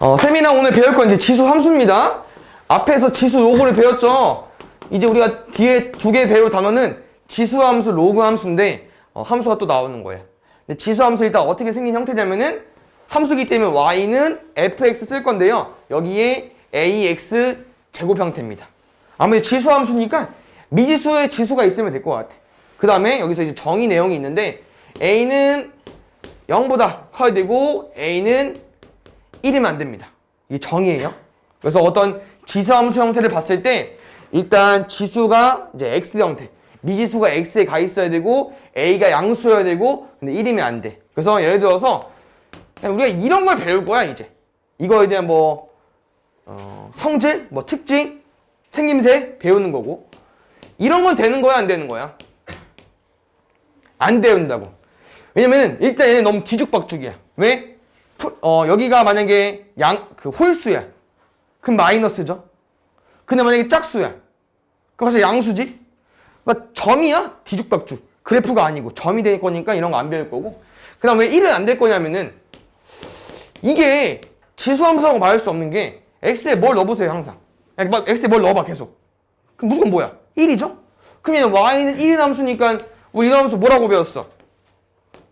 쌤이랑 오늘 배울 건 이제 지수 함수입니다. 앞에서 지수 로그를 배웠죠. 이제 우리가 뒤에 두 개 배울 단어는 지수 함수, 로그 함수인데 함수가 또 나오는 거예요. 근데 지수 함수 일단 어떻게 생긴 형태냐면은 함수기 때문에 y는 fx 쓸 건데요. 여기에 ax 제곱 형태입니다. 아무래도 지수 함수니까 미지수의 지수가 있으면 될 것 같아. 그 다음에 여기서 이제 정의 내용이 있는데 a는 0보다 커야 되고 a는 1이면 안 됩니다. 이게 정의예요. 그래서 어떤 지수함수 형태를 봤을 때 일단 지수가 이제 x 형태, 미지수가 x에 가 있어야 되고 a가 양수여야 되고 근데 1이면 안 돼. 그래서 예를 들어서 그냥 우리가 이런 걸 배울 거야 이제. 이거에 대한 성질, 특징, 생김새 배우는 거고 이런 건 되는 거야 안 되는 거야? 안 배운다고. 왜냐면은 일단 얘는 너무 뒤죽박죽이야. 왜? 여기가 만약에 홀수야. 그럼 마이너스죠. 근데 만약에 짝수야. 그럼 사실 양수지. 그러니까 점이야. 뒤죽박죽. 그래프가 아니고 점이 될 거니까 이런 거 안 배울 거고. 그 다음 왜 1은 안 될 거냐면은 이게 지수함수라고 말할 수 없는 게 x에 뭘 넣어보세요 항상. x에 뭘 넣어봐 계속. 그럼 무조건 뭐야? 1이죠? 그러면 y는 1인 함수니까 우리 이런 함수 뭐라고 배웠어?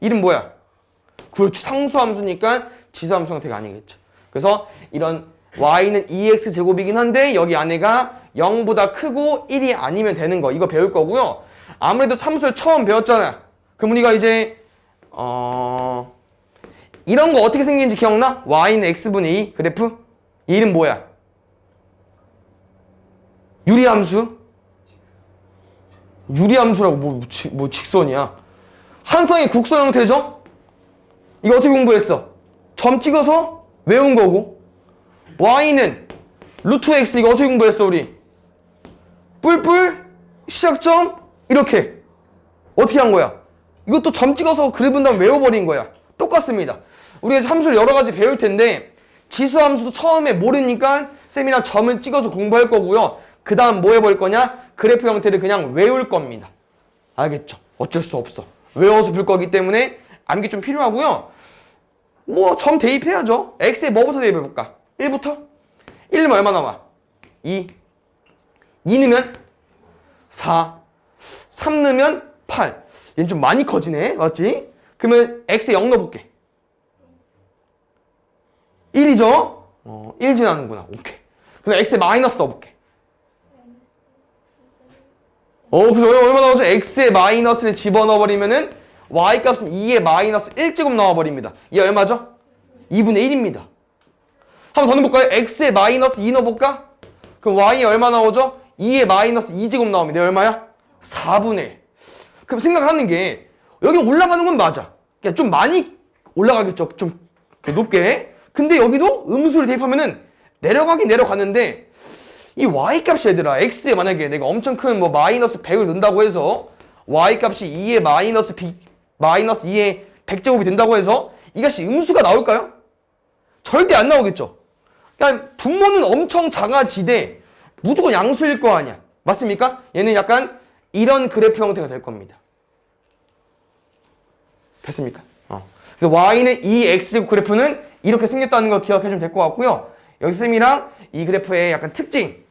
1은 뭐야? 그렇죠. 상수함수니까 지수함수 형태가 아니겠죠. 그래서 이런 y는 2x 제곱이긴 한데 여기 안에가 0보다 크고 1이 아니면 되는 거. 이거 배울 거고요. 아무래도 함수를 처음 배웠잖아. 그럼 우리가 이제 이런 거 어떻게 생긴지 기억나? y는 x분의 2 그래프? 이 이름 뭐야? 유리함수? 유리함수라고 뭐 직선이야. 한성의 곡선 형태죠? 이거 어떻게 공부했어? 점 찍어서 외운 거고 y는 루트 x 이거 어떻게 공부했어 우리? 뿔뿔 시작점 이렇게 어떻게 한 거야? 이것도 점 찍어서 그래본 다음 외워버린 거야. 똑같습니다. 우리가 함수를 여러 가지 배울 텐데 지수 함수도 처음에 모르니까 쌤이랑 점을 찍어서 공부할 거고요. 그 다음 뭐 해볼 거냐? 그래프 형태를 그냥 외울 겁니다. 알겠죠? 어쩔 수 없어. 외워서 풀 거기 때문에 암기 좀 필요하고요. 점 대입해야죠. x에 뭐부터 대입해볼까? 1부터? 1 넣으면 얼마 나와? 2 넣으면 4 3 넣으면 8 얘는 좀 많이 커지네. 맞지? 그러면 x에 0 넣어볼게. 1이죠? 1 지나는구나. 오케이. 그럼 x에 마이너스 넣어볼게. 그래서 얼마 나오죠? x에 마이너스를 집어넣어버리면은 y 값은 2에 마이너스 1제곱 나와버립니다. 이게 얼마죠? 2분의 1입니다. 한 번 더 넣어볼까요? x에 마이너스 2 넣어볼까? 그럼 y에 얼마 나오죠? 2에 마이너스 2제곱 나옵니다. 얼마야? 4분의 1. 그럼 생각하는 게 여기 올라가는 건 맞아. 그냥 좀 많이 올라가겠죠. 좀 높게. 근데 여기도 음수를 대입하면은 내려가긴 내려가는데 이 y-값이 얘들아 x에 만약에 내가 엄청 큰 마이너스 100을 넣는다고 해서 y-값이 2에 마이너스 2에 100제곱이 된다고 해서 이것이 음수가 나올까요? 절대 안 나오겠죠. 그러니까 분모는 엄청 작아지되 무조건 양수일 거 아니야. 맞습니까? 얘는 약간 이런 그래프 형태가 될 겁니다. 됐습니까? 그래서 y는 2x제곱 그래프는 이렇게 생겼다는 걸 기억해주면 될 것 같고요. 여기 쌤이랑 이 그래프의 약간 특징,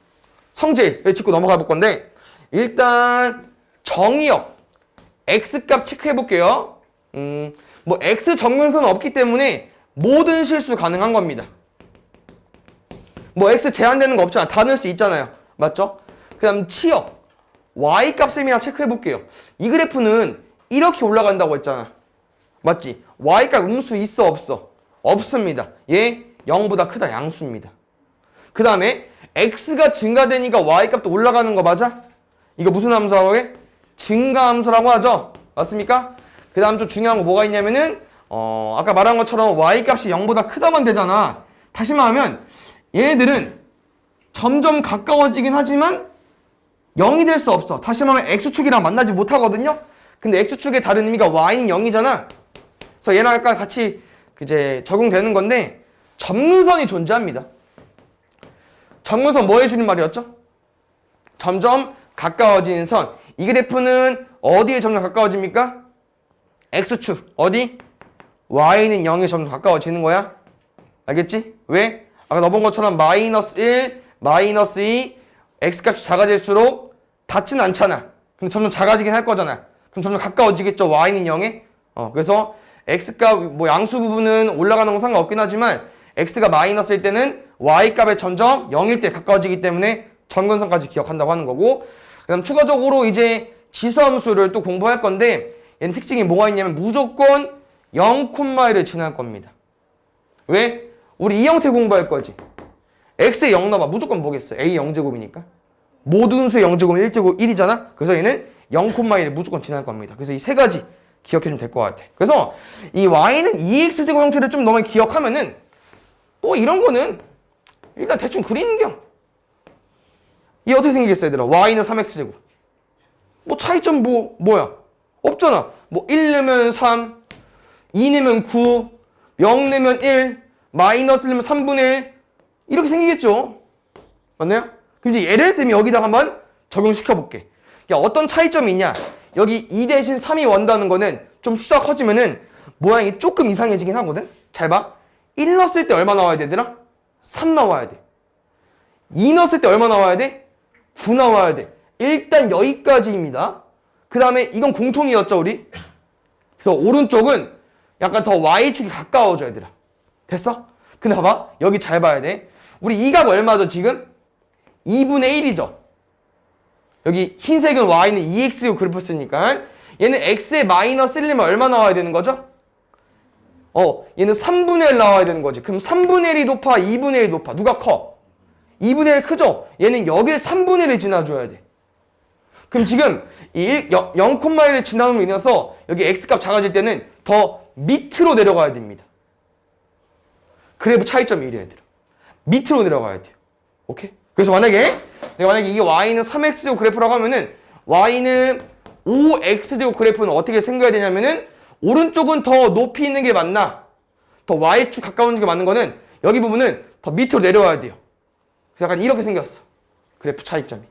성질을 짚고 넘어가 볼 건데 일단 정의역 x값 체크해 볼게요. x 정근선은 없기 때문에 모든 실수 가능한 겁니다. x 제한되는 거 없잖아. 다 넣을 수 있잖아요. 맞죠? 그 다음 치역 y값 쌤이랑 체크해 볼게요. 이 그래프는 이렇게 올라간다고 했잖아. 맞지? y값 음수 있어 없어? 없습니다. 얘 0보다 크다 양수입니다. 그 다음에 x가 증가되니까 y값도 올라가는 거 맞아? 이거 무슨 함수라고 해? 증가함수라고 하죠? 맞습니까? 그 다음 좀 중요한 거 뭐가 있냐면은 아까 말한 것처럼 y값이 0보다 크다만 되잖아. 다시 말하면 얘네들은 점점 가까워지긴 하지만 0이 될 수 없어. 다시 말하면 x축이랑 만나지 못하거든요. 근데 x축의 다른 의미가 y는 0이잖아. 그래서 얘랑 약간 같이 이제 적용되는 건데 점근선이 존재합니다. 점근선 뭐 해주는 말이었죠? 점점 가까워지는 선. 이 그래프는 어디에 점점 가까워집니까? x축. 어디? y는 0에 점점 가까워지는 거야. 알겠지? 왜? 아까 넣어본 것처럼 마이너스 1, 마이너스 2, x값이 작아질수록 닿지는 않잖아. 그럼 점점 작아지긴 할 거잖아. 그럼 점점 가까워지겠죠. y는 0에. 그래서 x값, 뭐 양수 부분은 올라가는 건 상관없긴 하지만 x가 마이너스일 때는 y값에 점점 0일 때 가까워지기 때문에 점근선까지 기억한다고 하는 거고, 그 다음 추가적으로 이제 지수함수를 또 공부할 건데 얘는 특징이 뭐가 있냐면 무조건 0,1을 지날 겁니다. 왜? 우리 이 형태 공부할 거지. x에 0 넣어봐. 무조건 뭐겠어? a 0제곱이니까. 모든 수의 0제곱은 1제곱 1이잖아. 그래서 얘는 0,1을 무조건 지날 겁니다. 그래서 이 세 가지 기억해주면 될 것 같아. 그래서 이 y는 2x제곱 형태를 좀 너무 기억하면은 또 이런 거는 일단 대충 그리는 겨. 이 어떻게 생기겠어 얘들아? y는 3x제곱. 뭐 차이점 뭐야? 없잖아. 뭐 1 넣으면 3, 2 넣으면 9, 0 넣으면 1, 마이너스 넣으면 3분의 1 이렇게 생기겠죠. 맞나요? 그럼 이제 얘를 쌤이 여기다 한번 적용시켜 볼게. 어떤 차이점이 있냐? 여기 2 대신 3이 원다는 거는 좀 숫자가 커지면은 모양이 조금 이상해지긴 하거든. 잘 봐. 1 넣었을 때 얼마 나와야 되더라? 3 나와야 돼. 2 넣었을 때 얼마 나와야 돼? 9 나와야 돼. 일단 여기까지입니다. 그 다음에 이건 공통이었죠 우리? 그래서 오른쪽은 약간 더 y축이 가까워져 얘들아. 됐어? 근데 봐봐. 여기 잘 봐야 돼. 우리 이 값 얼마죠 지금? 2분의 1이죠. 여기 흰색은 y는 2x고 그래프 쓰니까 얘는 x에 마이너스 1이면 얼마 나와야 되는 거죠? 얘는 3분의 1 나와야 되는 거지. 그럼 3분의 1이 높아? 2분의 1이 높아? 누가 커? 2분의 1 크죠? 얘는 여기에 3분의 1을 지나줘야 돼. 그럼 지금 0,1을 지나므로 인해서 여기 x값 작아질 때는 더 밑으로 내려가야 됩니다. 그래프 차이점이 이래 얘들아. 밑으로 내려가야 돼요. 오케이? 그래서 만약에 이게 y는 3x제곱 그래프라고 하면은 y는 5x제곱 그래프는 어떻게 생겨야 되냐면은 오른쪽은 더 높이 있는 게 맞나? 더 y축 가까운 게 맞는 거는 여기 부분은 더 밑으로 내려와야 돼요. 그래서 약간 이렇게 생겼어. 그래프 차이점이.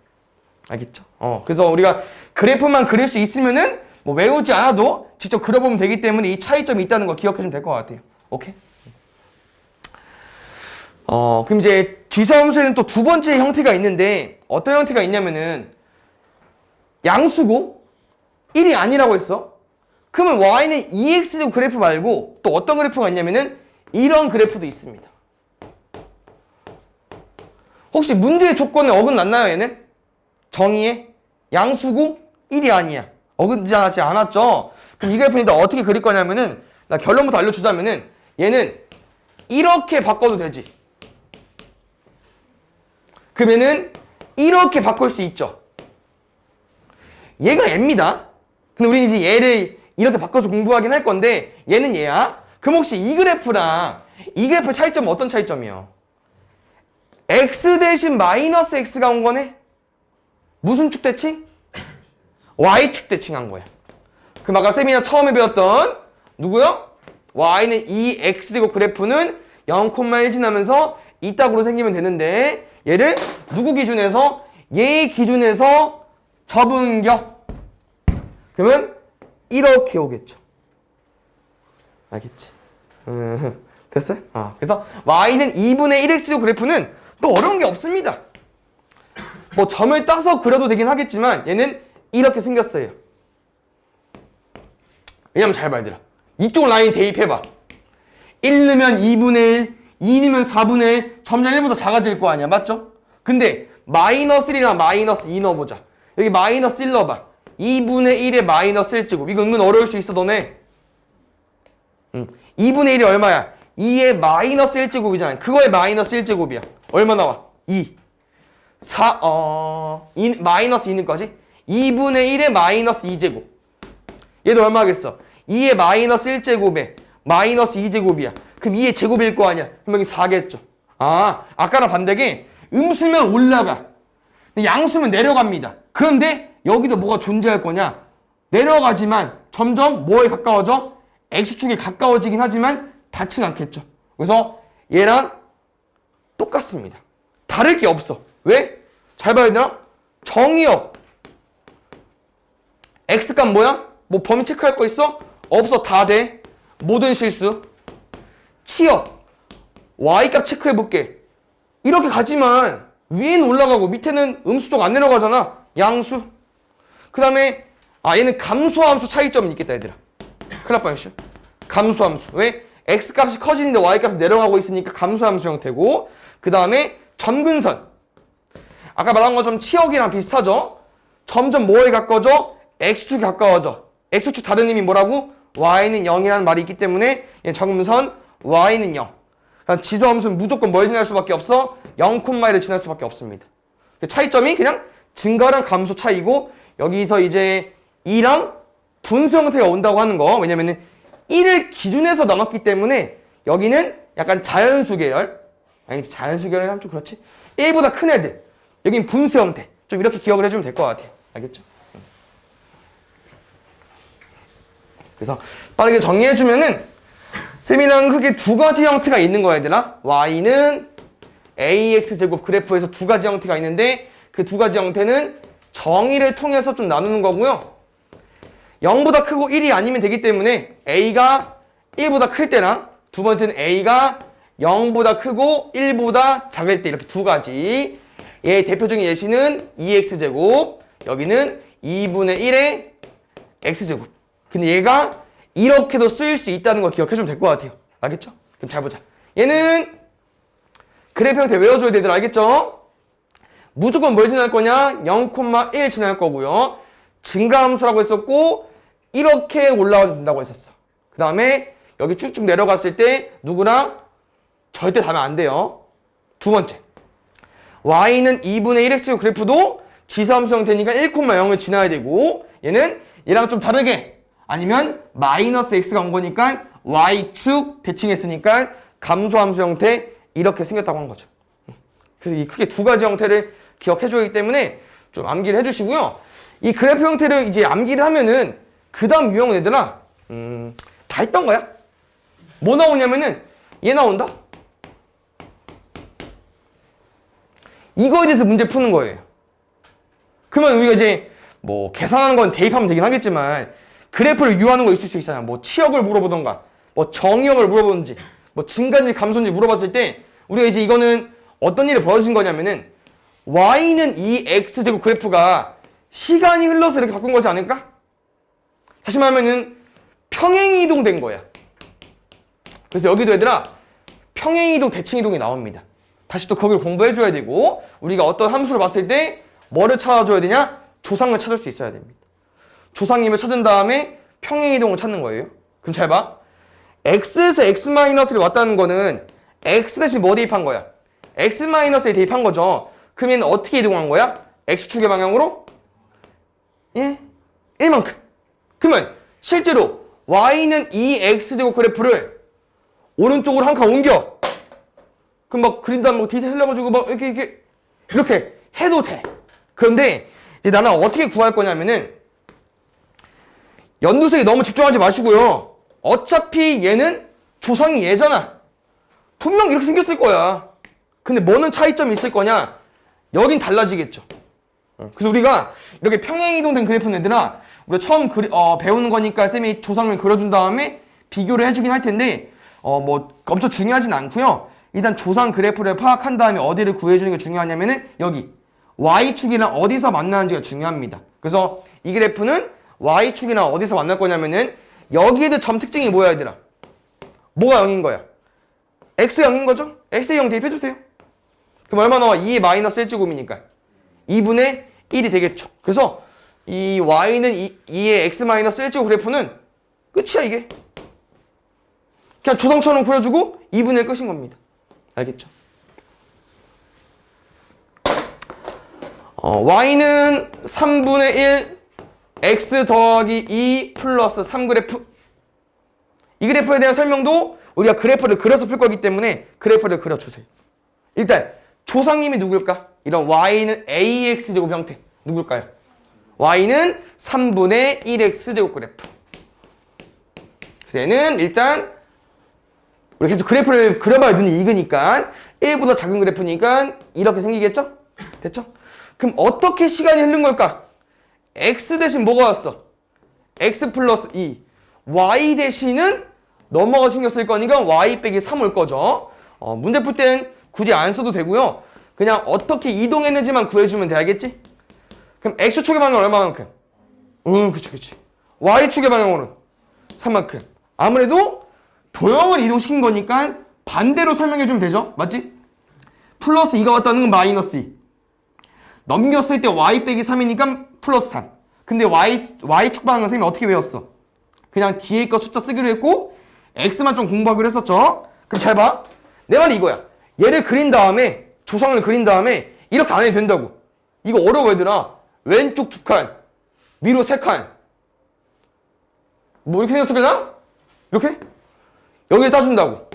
알겠죠? 그래서 우리가 그래프만 그릴 수 있으면은 뭐 외우지 않아도 직접 그려보면 되기 때문에 이 차이점이 있다는 거 기억해주면 될 것 같아요. 오케이? 그럼 이제 지수함수에는 또 두 번째 형태가 있는데 어떤 형태가 있냐면은 양수고 1이 아니라고 했어. 그러면 y는 2x제곱 그래프 말고 또 어떤 그래프가 있냐면은 이런 그래프도 있습니다. 혹시 문제의 조건에 어긋났나요 얘는? 정의에? 양수고 1이 아니야. 어긋나지 않았죠? 그럼 이 그래프는 어떻게 그릴 거냐면은 나 결론부터 알려주자면은 얘는 이렇게 바꿔도 되지. 그러면은 이렇게 바꿀 수 있죠. 얘가 얘입니다. 근데 우리는 이제 얘를 이렇게 바꿔서 공부하긴 할 건데 얘는 얘야. 그럼 혹시 이 그래프랑 이 그래프 차이점은 어떤 차이점이요? x 대신 마이너스 x가 온 거네? 무슨 축 대칭? y축 대칭한 거야. 그럼 아까 쌤이랑 처음에 배웠던 누구요? y는 2x제곱 그래프는 0,1 지나면서 이따구로 생기면 되는데 얘를 누구 기준에서? 얘 기준에서 접은겨. 그러면 이렇게 오겠죠. 알겠지? 됐어요? 그래서 y는 2분의 1x제곱 그래프는 또 어려운 게 없습니다. 뭐 점을 따서 그려도 되긴 하겠지만 얘는 이렇게 생겼어요. 왜냐면 잘 봐 얘들아. 이쪽 라인 대입해봐. 1 넣으면 2분의 1, 2 넣으면 4분의 1, 점점 1보다 작아질 거 아니야. 맞죠? 근데 마이너스 1이랑 마이너스 2 넣어보자. 여기 마이너스 1 넣어봐. 2분의 1에 마이너스 1제곱. 이거 은근 어려울 수 있어 너네. 2분의 1이 얼마야? 2에 마이너스 1제곱이잖아. 그거에 마이너스 1제곱이야. 얼마 나와? 2. 마이너스 2는 거지? 2분의 1에 마이너스 2제곱. 얘도 얼마겠어? 2에 마이너스 1제곱에 마이너스 2제곱이야. 그럼 2의 제곱일 거 아니야. 그럼 여기 4겠죠. 아까랑 반대게 음수면 올라가. 양수면 내려갑니다. 그런데 여기도 뭐가 존재할 거냐? 내려가지만 점점 뭐에 가까워져? x축에 가까워지긴 하지만 닿진 않겠죠. 그래서 얘랑 똑같습니다. 다를 게 없어. 왜? 잘 봐야 되나? 정의역. x값 뭐야? 뭐 범위 체크할 거 있어? 없어. 다 돼. 모든 실수. 치역. y값 체크해 볼게. 이렇게 가지만 위에는 올라가고 밑에는 음수 쪽 안 내려가잖아. 양수. 그 다음에 얘는 감소함수 차이점이 있겠다 얘들아. 큰일 날 뻔했어. 감소함수. 왜? x값이 커지는데 y값이 내려가고 있으니까 감소함수 형태고, 그 다음에 점근선. 아까 말한 것처럼 치역이랑 비슷하죠? 점점 뭐에 가까워져? x축이 가까워져. x축 다른 의미 뭐라고? y는 0이라는 말이 있기 때문에 얘는 점근선 y는 0. 지수함수는 무조건 뭘 지날 수밖에 없어? 0,1을 지날 수밖에 없습니다. 차이점이 그냥 증가랑 감소 차이고, 여기서 이제 2랑 분수 형태가 온다고 하는 거. 왜냐면은 1을 기준에서 나눴기 때문에 여기는 약간 자연수 계열. 아니 자연수 계열을 하면 좀 그렇지. 1보다 큰 애들. 여긴 분수 형태. 좀 이렇게 기억을 해주면 될 것 같아요. 알겠죠? 그래서 빠르게 정리해주면은 세미나는 크게 두 가지 형태가 있는 거야 얘들아. y는 ax제곱 그래프에서 두 가지 형태가 있는데 그 두 가지 형태는 정의를 통해서 좀 나누는 거고요. 0보다 크고 1이 아니면 되기 때문에 a가 1보다 클 때랑 두 번째는 a가 0보다 크고 1보다 작을 때 이렇게 두 가지. 얘 대표적인 예시는 2x제곱, 여기는 2분의 1의 x제곱. 근데 얘가 이렇게도 쓰일 수 있다는 걸 기억해주면 될 것 같아요. 알겠죠? 그럼 잘 보자. 얘는 그래프 형태 외워줘야 되더라. 알겠죠? 무조건 뭘 지날 거냐? 0,1 지날 거고요. 증가함수라고 했었고 이렇게 올라간다고 했었어. 그 다음에 여기 쭉쭉 내려갔을 때 누구랑 절대 닿으면 안 돼요. 두 번째, y는 2분의 1x 그래프도 지수함수 형태니까 1,0을 지나야 되고, 얘는 얘랑 좀 다르게 아니면 마이너스 x가 온 거니까 y축 대칭했으니까 감소함수 형태 이렇게 생겼다고 한 거죠. 그래서 이 크게 두 가지 형태를 기억해줘야 하기 때문에 좀 암기를 해주시고요. 이 그래프 형태를 이제 암기를 하면은 그 다음 유형은 얘들아 다 했던 거야. 뭐 나오냐면은 얘 나온다. 이거에 대해서 문제 푸는 거예요. 그러면 우리가 이제 뭐 계산하는 건 대입하면 되긴 하겠지만 그래프를 유하는 거 있을 수 있잖아. 뭐 치역을 물어보던가 뭐 정의역을 물어보든지 뭐 증가인지 감소인지 물어봤을 때 우리가 이제 이거는 어떤 일이 벌어진 거냐면은 y는 이 x제곱 그래프가 시간이 흘러서 이렇게 바꾼 거지 않을까? 다시 말하면은 평행이동 된 거야. 그래서 여기도 얘들아 평행이동, 대칭이동이 나옵니다. 다시 또 거기를 공부해줘야 되고, 우리가 어떤 함수를 봤을 때 뭐를 찾아줘야 되냐? 조상을 찾을 수 있어야 됩니다. 조상님을 찾은 다음에 평행이동을 찾는 거예요. 그럼 잘 봐. x에서 x-를 왔다는 거는 x 대신 뭐 대입한 거야? x-에 대입한 거죠. 그러면 어떻게 이동한 거야? x축의 방향으로? 예? 1만큼. 그러면 실제로 y는 이 x제곱 그래프를 오른쪽으로 한 칸 옮겨. 그럼 막 그린다 뭐 디테일 흘려가지고 막 이렇게 해도 돼. 그런데 이제 나는 어떻게 구할 거냐면은 연두색에 너무 집중하지 마시고요. 어차피 얘는 조상이 얘잖아. 분명 이렇게 생겼을 거야. 근데 뭐는 차이점이 있을 거냐? 여긴 달라지겠죠. 그래서 우리가 이렇게 평행이동된 그래프는 얘들아 우리가 처음 배우는 거니까 쌤이 조상을 그려준 다음에 비교를 해주긴 할 텐데 뭐 엄청 중요하진 않고요. 일단 조상 그래프를 파악한 다음에 어디를 구해주는 게 중요하냐면은 여기 y축이랑 어디서 만나는지가 중요합니다. 그래서 이 그래프는 y축이랑 어디서 만날 거냐면은 여기에도 점 특징이 뭐야 얘들아? 뭐가 0인 거야? x 0인 거죠? x에 0 대입해주세요. 그럼 얼마 나와? 2의 마이너스 1제곱이니까 2분의 1이 되겠죠. 그래서 이 y는 2의 x 마이너스 1제곱 그래프는 끝이야 이게. 그냥 조상처럼 그려주고 2분의 1 끝인 겁니다. 알겠죠? y는 3분의 1 x 더하기 2 플러스 3 그래프. 이 그래프에 대한 설명도 우리가 그래프를 그려서 풀 거기 때문에 그래프를 그려주세요. 일단 조상님이 누굴까? 이런 y는 ax제곱 형태 누굴까요? y는 3분의 1x제곱 그래프. 그래서 얘는 일단 우리 계속 그래프를 그려봐야 눈이 익으니까 1보다 작은 그래프니까 이렇게 생기겠죠? 됐죠? 그럼 어떻게 시간이 흐른 걸까? x 대신 뭐가 왔어? x 플러스 2. y 대신은 넘어가 생겼을 거니까 y 빼기 3 올 거죠. 문제 풀 땐 굳이 안 써도 되고요. 그냥 어떻게 이동했는지만 구해주면 돼. 알겠지? 그럼 X축의 방향은 얼마만큼? 그치. Y축의 방향으로는 3만큼. 아무래도 도형을 이동시킨 거니까 반대로 설명해주면 되죠? 맞지? 플러스 2가 왔다는 건 마이너스 2. 넘겼을 때 Y 빼기 3이니까 플러스 3. 근데 Y축 방향은 선생님이 어떻게 외웠어? 그냥 뒤에 거 숫자 쓰기로 했고 X만 좀 공부하기로 했었죠? 그럼 잘 봐. 내 말이 이거야. 얘를 그린 다음에 조상을 그린 다음에 이렇게 안 해도 된다고. 이거 어려워 얘들아. 왼쪽 2칸 위로 3칸 뭐 이렇게 생겼을 거잖아? 이렇게? 여기를 따준다고.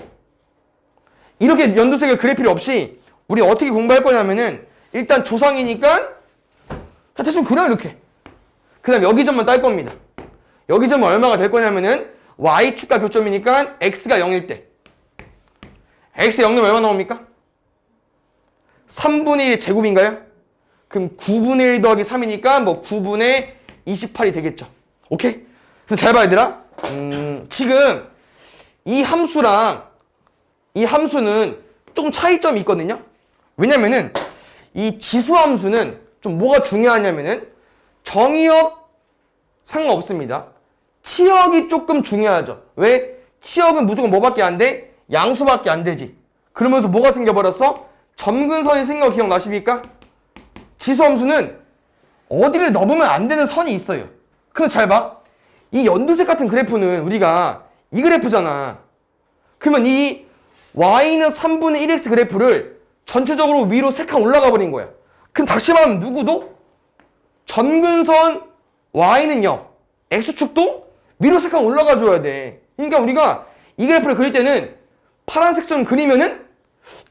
이렇게 연두색을 그릴 필요 없이 우리 어떻게 공부할 거냐면은 일단 조상이니까 대충 그려 이렇게. 그 다음 여기 점만 딸 겁니다. 여기 점은 얼마가 될 거냐면은 Y축과 교점이니까 X가 0일 때 X 0이면 얼마 나옵니까? 3분의 1 제곱인가요? 그럼 9분의 1 더하기 3이니까 뭐 9분의 28이 되겠죠. 오케이? 그럼 잘 봐 얘들아. 지금 이 함수랑 이 함수는 조금 차이점이 있거든요. 왜냐면은 이 지수함수는 좀 뭐가 중요하냐면은 정의역 상관없습니다. 치역이 조금 중요하죠. 왜? 치역은 무조건 뭐밖에 안 돼? 양수밖에 안 되지. 그러면서 뭐가 생겨버렸어? 점근선이 생긴 거 기억나십니까? 지수함수는 어디를 넘으면 안 되는 선이 있어요. 그럼 잘 봐. 이 연두색 같은 그래프는 우리가 이 그래프잖아. 그러면 이 y는 3분의 1x 그래프를 전체적으로 위로 3칸 올라가 버린 거야. 그럼 다시 말하면 누구도 점근선 y는 0, x축도 위로 3칸 올라가 줘야 돼. 그러니까 우리가 이 그래프를 그릴 때는 파란색 점 그리면은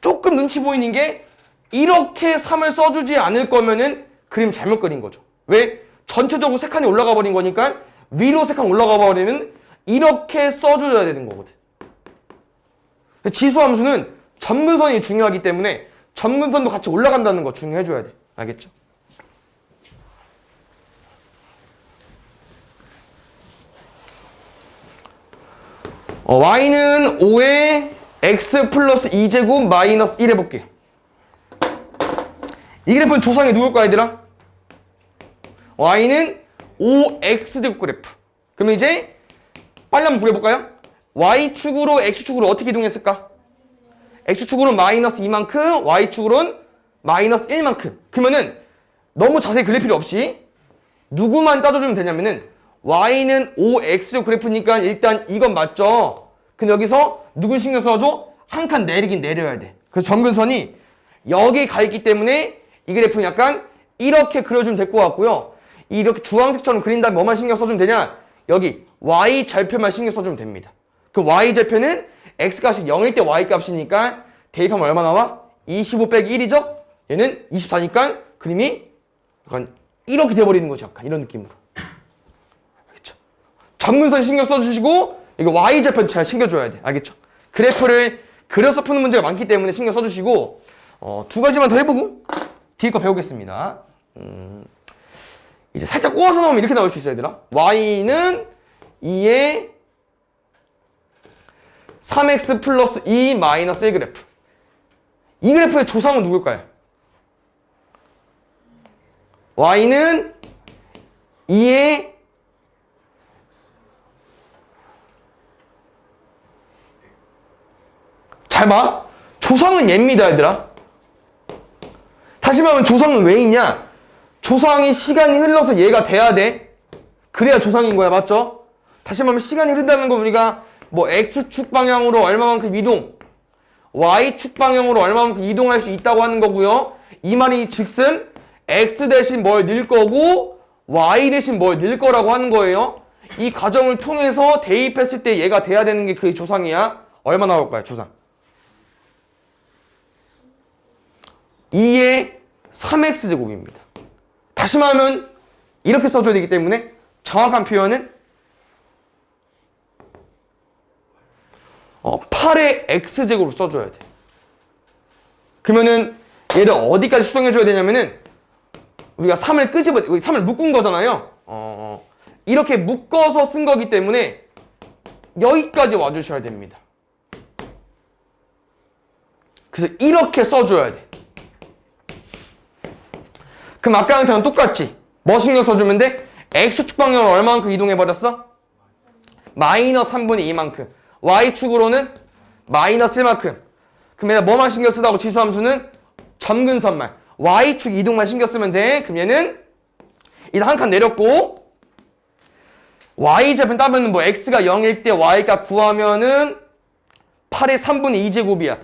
조금 눈치 보이는 게 이렇게 3을 써주지 않을 거면은 그림 잘못 그린 거죠. 왜? 전체적으로 3칸이 올라가 버린 거니까 위로 3칸 올라가 버리면 이렇게 써줘야 되는 거거든. 지수함수는 점근선이 중요하기 때문에 점근선도 같이 올라간다는 거 중요해줘야 돼. 알겠죠? y는 5에 x 플러스 2제곱 마이너스 1 해볼게. 이 그래프는 조상이 누굴까 얘들아? y는 5x제곱 그래프. 그럼 이제 빨리 한번 그려볼까요? y축으로 x축으로 어떻게 이동했을까? x축으로는 마이너스 2만큼, y축으로는 마이너스 1만큼. 그러면은 너무 자세히 그릴 필요 없이 누구만 따져주면 되냐면은 y는 5x제곱 그래프니까 일단 이건 맞죠? 근데 여기서 누굴 신경 써줘? 한 칸 내리긴 내려야 돼. 그래서 점근선이 여기 가 있기 때문에 이 그래프는 약간 이렇게 그려주면 될 것 같고요. 이렇게 주황색처럼 그린 다음에 뭐만 신경 써주면 되냐? 여기 y절편만 신경 써주면 됩니다. 그 y절편은 x값이 0일 때 y값이니까 대입하면 얼마 나와? 25 빼기 1이죠? 얘는 24니까 그림이 약간 이렇게 돼버리는 거죠. 약간 이런 느낌으로. 알겠죠? 점근선 신경 써주시고 이거 y절편 잘 챙겨줘야 돼. 알겠죠? 그래프를 그려서 푸는 문제가 많기 때문에 신경 써주시고 두 가지만 더 해보고 뒤에 거 배우겠습니다. 이제 살짝 꼬아서 나오면 이렇게 나올 수 있어요, 얘들아. y는 2에 3x 플러스 2 마이너스 1 그래프. 이 그래프의 조상은 누굴까요? y는 2에 잘 봐. 조상은 얘입니다, 얘들아. 다시 말하면 조상은 왜 있냐? 조상이 시간이 흘러서 얘가 돼야 돼. 그래야 조상인 거야, 맞죠? 다시 말하면 시간이 흐른다는 건 우리가 뭐 x축 방향으로 얼마만큼 이동, y축 방향으로 얼마만큼 이동할 수 있다고 하는 거고요. 이 말이 즉슨 x 대신 뭘 넣을 거고 y 대신 뭘 넣을 거라고 하는 거예요. 이 과정을 통해서 대입했을 때 얘가 돼야 되는 게 그 조상이야. 얼마 나올까요, 조상? 2의 3x제곱입니다. 다시 말하면 이렇게 써줘야 되기 때문에 정확한 표현은 8의 x제곱을 써줘야 돼. 그러면은 얘를 어디까지 수정해줘야 되냐면은 우리가 3을 끄집어 3을 묶은 거잖아요. 이렇게 묶어서 쓴 거기 때문에 여기까지 와주셔야 됩니다. 그래서 이렇게 써줘야 돼. 그럼 아까한테는 똑같지. 뭐 신경 써주면 돼? X축 방향으로 얼마만큼 이동해버렸어? 마이너스 3분의 2만큼. Y축으로는 마이너스 1만큼. 그럼 얘는 뭐만 신경 쓰다고 지수함수는? 점근선만. Y축 이동만 신경 쓰면 돼. 그럼 얘는 일단 한 칸 내렸고 Y좌표 따면 뭐 X가 0일 때 Y가 구하면은 8의 3분의 2제곱이야.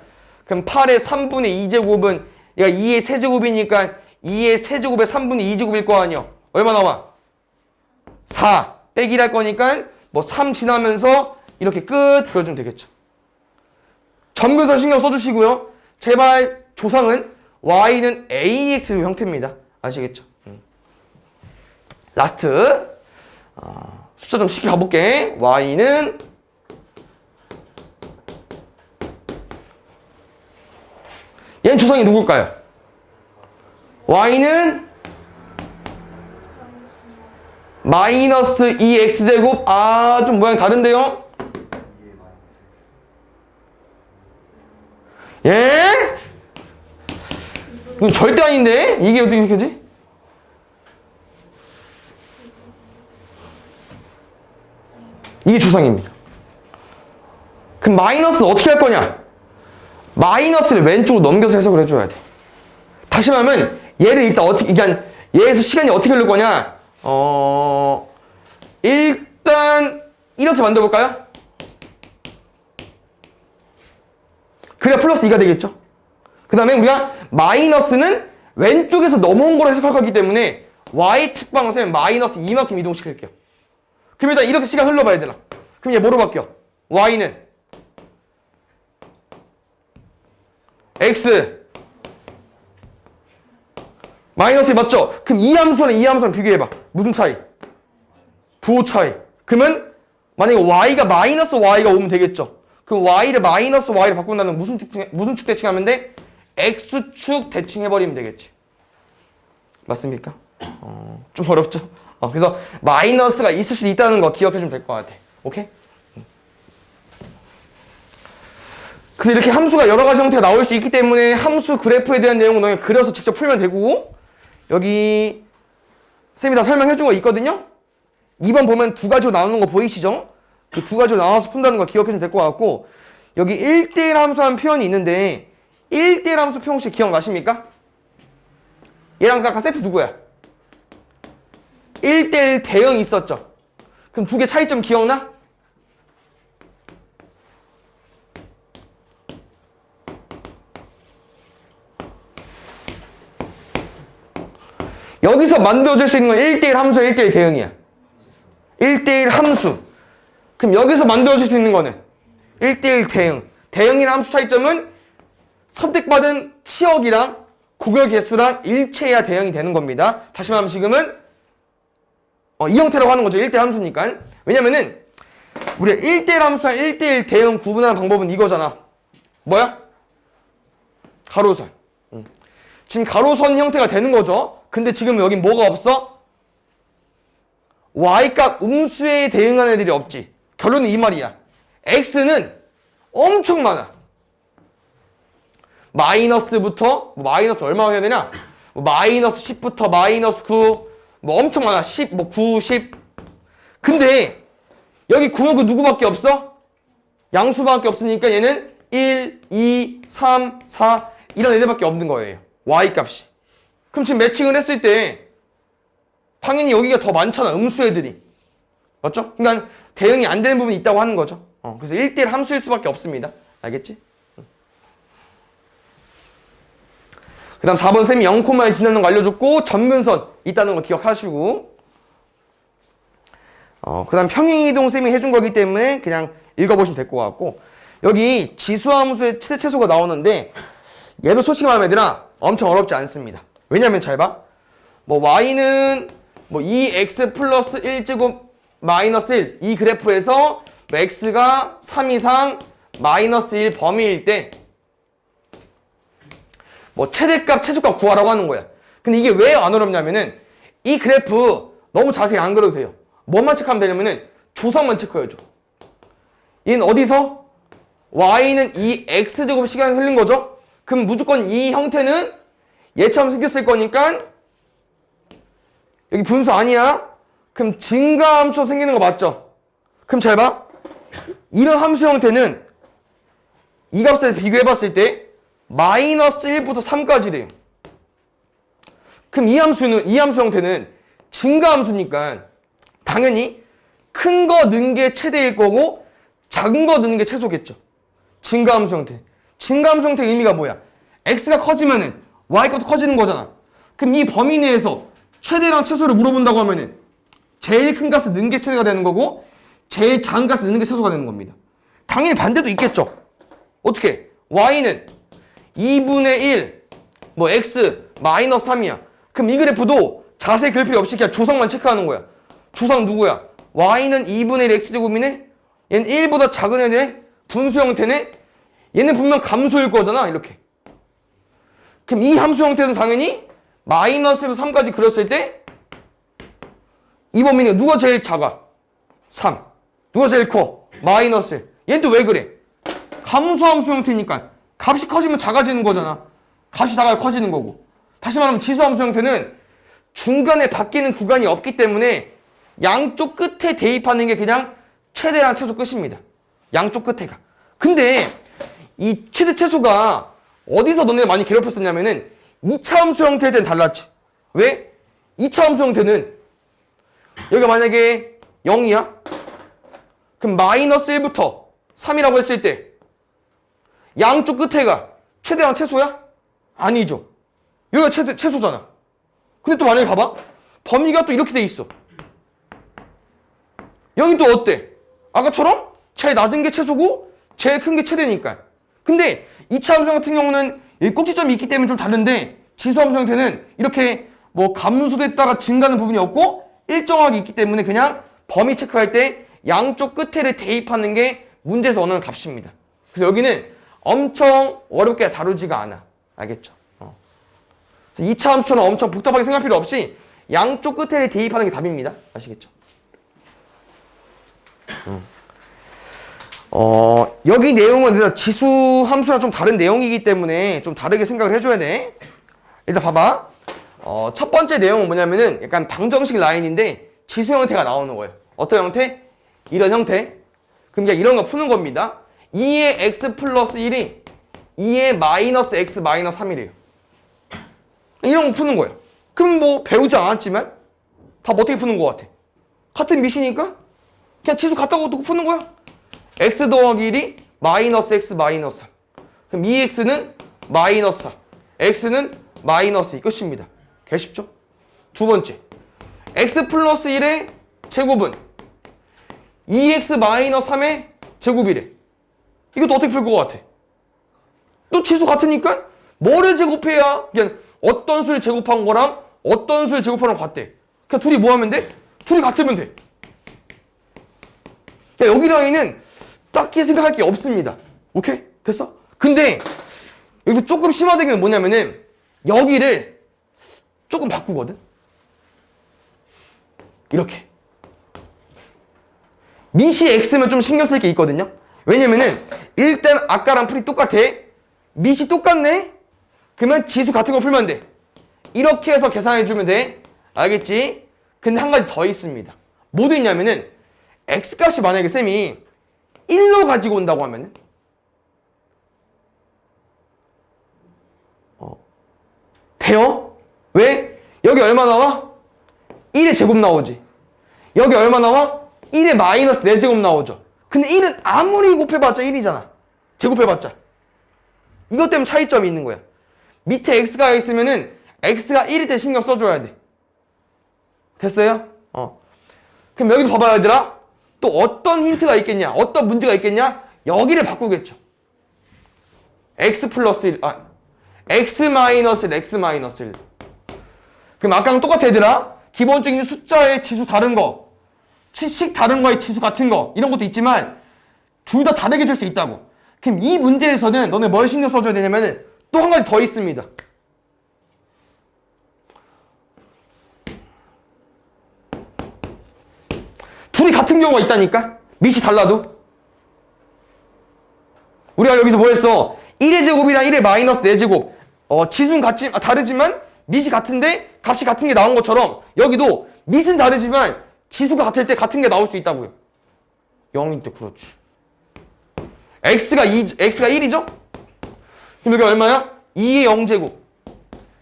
그럼 8의 3분의 2제곱은 얘가 2의 세제곱이니까 2의 세제곱의 3분의 2제곱일 거 아니야. 얼마 나와? 4 빼기할 거니까 뭐 3 지나면서 이렇게 끝 그려주면 되겠죠. 점근선 신경 써주시고요. 제발 조상은 y는 ax 형태입니다. 아시겠죠? 라스트 숫자 좀 쉽게 가볼게. y는 얘는 조상이 누굴까요? y는 마이너스 2x제곱. 좀 모양 다른데요? 예? 이건 절대 아닌데? 이게 어떻게 이렇게 하지? 이게 조상입니다. 그럼 마이너스는 어떻게 할 거냐? 마이너스를 왼쪽으로 넘겨서 해석을 해줘야 돼. 다시 말하면 얘를 이따 어떻게, 얘에서 시간이 어떻게 흐를 거냐? 일단 이렇게 만들어볼까요? 그래야 플러스 2가 되겠죠. 그 다음에 우리가 마이너스는 왼쪽에서 넘어온 거로 해석할 거기 때문에 Y축 방향을 마이너스 2만큼 이동시킬게요. 그럼 일단 이렇게 시간 흘러봐야 되나? 그럼 얘 뭐로 바뀌어? Y는 X 마이너스 1 맞죠? 그럼 이 함수랑 이 함수랑 비교해봐. 무슨 차이? 부호 차이. 그러면 만약에 Y가 마이너스 Y가 오면 되겠죠. 그럼 Y를 마이너스 Y로 바꾼다는 무슨 축 대칭하면 돼? X축 대칭해버리면 되겠지. 맞습니까? 좀 어렵죠? 그래서 마이너스가 있을 수 있다는 거 기억해주면 될 것 같아. 오케이? 그래서 이렇게 함수가 여러 가지 형태가 나올 수 있기 때문에 함수 그래프에 대한 내용은 너희 그려서 직접 풀면 되고, 여기 쌤이 다 설명해준 거 있거든요? 2번 보면 두 가지로 나누는 거 보이시죠? 그 두 가지로 나눠서 푼다는 거 기억해주면 될 것 같고, 여기 1대1 함수라는 표현이 있는데 1대1 함수 표현 혹시 기억나십니까? 얘랑 아까 세트 누구야? 1대1 대응이 있었죠? 그럼 두 개 차이점 기억나? 여기서 만들어질 수 있는 건 1대1 함수와 1대1 대응이야. 1대1 함수. 그럼 여기서 만들어질 수 있는 거는 1대1 대응. 대응이랑 함수 차이점은 선택받은 치역이랑 고결 개수랑 일치해야 대응이 되는 겁니다. 다시 말하면 지금은 이 형태라고 하는 거죠. 1대1 함수니까. 왜냐면은 우리가 1대1 함수랑 1대1 대응 구분하는 방법은 이거잖아. 뭐야? 가로선. 지금 가로선 형태가 되는 거죠. 근데 지금 여기 뭐가 없어? Y값 음수에 대응하는 애들이 없지. 결론은 이 말이야. X는 엄청 많아. 마이너스부터 마이너스 얼마나 해야 되냐? 마이너스 10부터 마이너스 9 엄청 많아. 10, 9, 10. 근데 여기 구역은 누구밖에 없어? 양수밖에 없으니까 얘는 1, 2, 3, 4 이런 애들밖에 없는 거예요. Y값이. 그럼 지금 매칭을 했을 때 당연히 여기가 더 많잖아. 음수 애들이. 맞죠? 그러니까 대응이 안 되는 부분이 있다고 하는 거죠. 그래서 1대1 함수일 수밖에 없습니다. 알겠지? 그 다음 4번 쌤이 0,에 지나는 거 알려줬고 점근선 있다는 거 기억하시고 그 다음 평행이동 쌤이 해준 거기 때문에 그냥 읽어보시면 될 것 같고 여기 지수함수의 최대 최소가 나오는데 얘도 솔직히 말하면 얘들아 엄청 어렵지 않습니다. 왜냐면 잘 봐. y는 2x 플러스 1제곱 마이너스 1 이 그래프에서 x가 3 이상 마이너스 1 범위일 때 최대값, 최소값 구하라고 하는 거야. 근데 이게 왜 안 어렵냐면은 이 그래프 너무 자세히 안 그려도 돼요. 뭐만 체크하면 되냐면은 조상만 체크해줘. 얘는 어디서? y는 이 x제곱 시간이 흘린 거죠? 그럼 무조건 이 형태는 얘처럼 생겼을 거니까 여기 분수 아니야? 그럼 증가함수로 생기는 거 맞죠? 그럼 잘 봐. 이런 함수 형태는 이 값을 비교해봤을 때 마이너스 1부터 3까지래요. 그럼 이 함수 형태는 증가함수니까 당연히 큰 거 넣은 게 최대일 거고 작은 거 넣는 게 최소겠죠. 증가함수 형태. 증가함수 형태의 의미가 뭐야? x가 커지면은 y값도 커지는 거잖아. 그럼 이 범위 내에서 최대랑 최소를 물어본다고 하면은 제일 큰 값을 넣은 게 최대가 되는 거고 제일 작은 값을 넣는 게 최소가 되는 겁니다. 당연히 반대도 있겠죠. 어떻게? y는 2분의 1, 뭐 x 마이너스 3이야. 그럼 이 그래프도 자세히 그릴 필요 없이 그냥 조성만 체크하는 거야. 조성 누구야? y는 2분의 1 x제곱이네? 얘는 1보다 작은 애네? 분수 형태네? 얘는 분명 감소일 거잖아. 이렇게. 그럼 이 함수 형태는 당연히 마이너스 1에서 3까지 그렸을 때 이 범위는 누가 제일 작아? 3. 누가 제일 커? 마이너스 1. 얘는 또 왜 그래? 감소함수 형태니까 값이 커지면 작아지는 거잖아. 값이 작아야 커지는 거고. 다시 말하면 지수함수 형태는 중간에 바뀌는 구간이 없기 때문에 양쪽 끝에 대입하는 게 그냥 최대랑 최소 끝입니다. 양쪽 끝에가. 근데 이 최대 최소가 어디서 너네 많이 괴롭혔었냐면은 2차 함수 형태에 대한 달랐지. 왜? 2차 함수 형태는 여기가 만약에 0이야? 그럼 마이너스 1부터 3이라고 했을 때 양쪽 끝에가 최대랑 최소야? 아니죠. 여기가 최소잖아. 근데 또 만약에 봐봐. 범위가 또 이렇게 돼 있어. 여긴 또 어때? 아까처럼 제일 낮은 게 최소고 제일 큰 게 최대니까. 근데 2차 함수 같은 경우는 여기 꼭지점이 있기 때문에 좀 다른데 지수 함수 형태는 이렇게 뭐 감소됐다가 증가하는 부분이 없고 일정하게 있기 때문에 그냥 범위 체크할 때 양쪽 끝에를 대입하는 게 문제에서 원하는 값입니다. 그래서 여기는 엄청 어렵게 다루지가 않아. 알겠죠? 2차 함수처럼 엄청 복잡하게 생각할 필요 없이 양쪽 끝에를 대입하는 게 답입니다. 아시겠죠? 여기 내용은 지수 함수랑 좀 다른 내용이기 때문에 좀 다르게 생각을 해줘야 돼. 일단 봐봐. 첫 번째 내용은 뭐냐면은 약간 방정식 라인인데 지수 형태가 나오는 거예요. 어떤 형태? 이런 형태. 그럼 그냥 이런 거 푸는 겁니다. 2의 x 플러스 1이 2의 마이너스 x 마이너스 3이래요. 이런 거 푸는 거예요. 그럼 뭐 배우지 않았지만 답 어떻게 푸는 거 같아? 같은 미시니까 그냥 지수 같다고 두고 푸는 거야. x 더하기 1이 마이너스 x 마이너스 3. 그럼 2x는 마이너스 4. x는 마이너스 2. 끝입니다. 개 쉽죠? 두 번째. x 플러스 1의 제곱은 2x 마이너스 3의 제곱이래. 이것도 어떻게 풀 것 같아? 또 지수 같으니까 뭐를 제곱해야 그냥 어떤 수를 제곱한 거랑 어떤 수를 제곱하는 거 같대. 그냥 둘이 뭐 하면 돼? 둘이 같으면 돼. 야, 여기 라인은 딱히 생각할 게 없습니다. 오케이? 됐어? 근데 여기서 조금 심화된 게 뭐냐면은 여기를 조금 바꾸거든? 이렇게. 밑이 x면 좀 신경 쓸 게 있거든요? 왜냐면은 일단 아까랑 풀이 똑같아. 밑이 똑같네? 그러면 지수 같은 거 풀면 돼. 이렇게 해서 계산해주면 돼. 알겠지? 근데 한 가지 더 있습니다. 뭐도 있냐면은 x값이 만약에 쌤이 1로 가지고 온다고 하면은 돼요? 왜? 여기 얼마 나와? 1의 제곱 나오지. 여기 얼마 나와? 1의 마이너스 4제곱 나오죠. 근데 1은 아무리 곱해봤자 1이잖아. 제곱해봤자. 이것 때문에 차이점이 있는 거야. 밑에 x가 있으면은 x가 1일 때 신경 써줘야 돼. 됐어요? 그럼 여기도 봐봐요, 얘들아. 또 어떤 힌트가 있겠냐? 어떤 문제가 있겠냐? 여기를 바꾸겠죠. x 플러스 1, x 마이너스 1, x 마이너스 1. 그럼 아까랑 똑같아, 얘들아. 기본적인 숫자의 지수 다른 거, 식 다른 거의 지수 같은 거, 이런 것도 있지만 둘 다 다르게 줄 수 있다고. 그럼 이 문제에서는 너네 뭘 신경 써줘야 되냐면은 또 한 가지 더 있습니다. 둘이 같은 경우가 있다니까? 밑이 달라도. 우리가 여기서 뭐 했어? 1의 제곱이랑 1의 마이너스 4제곱 지수는 다르지만 밑이 같은데 값이 같은 게 나온 것처럼 여기도 밑은 다르지만 지수가 같을 때 같은 게 나올 수 있다고요. 0일 때 그렇지. x가 1이죠? 그럼 여기 얼마야? 2의 0제곱.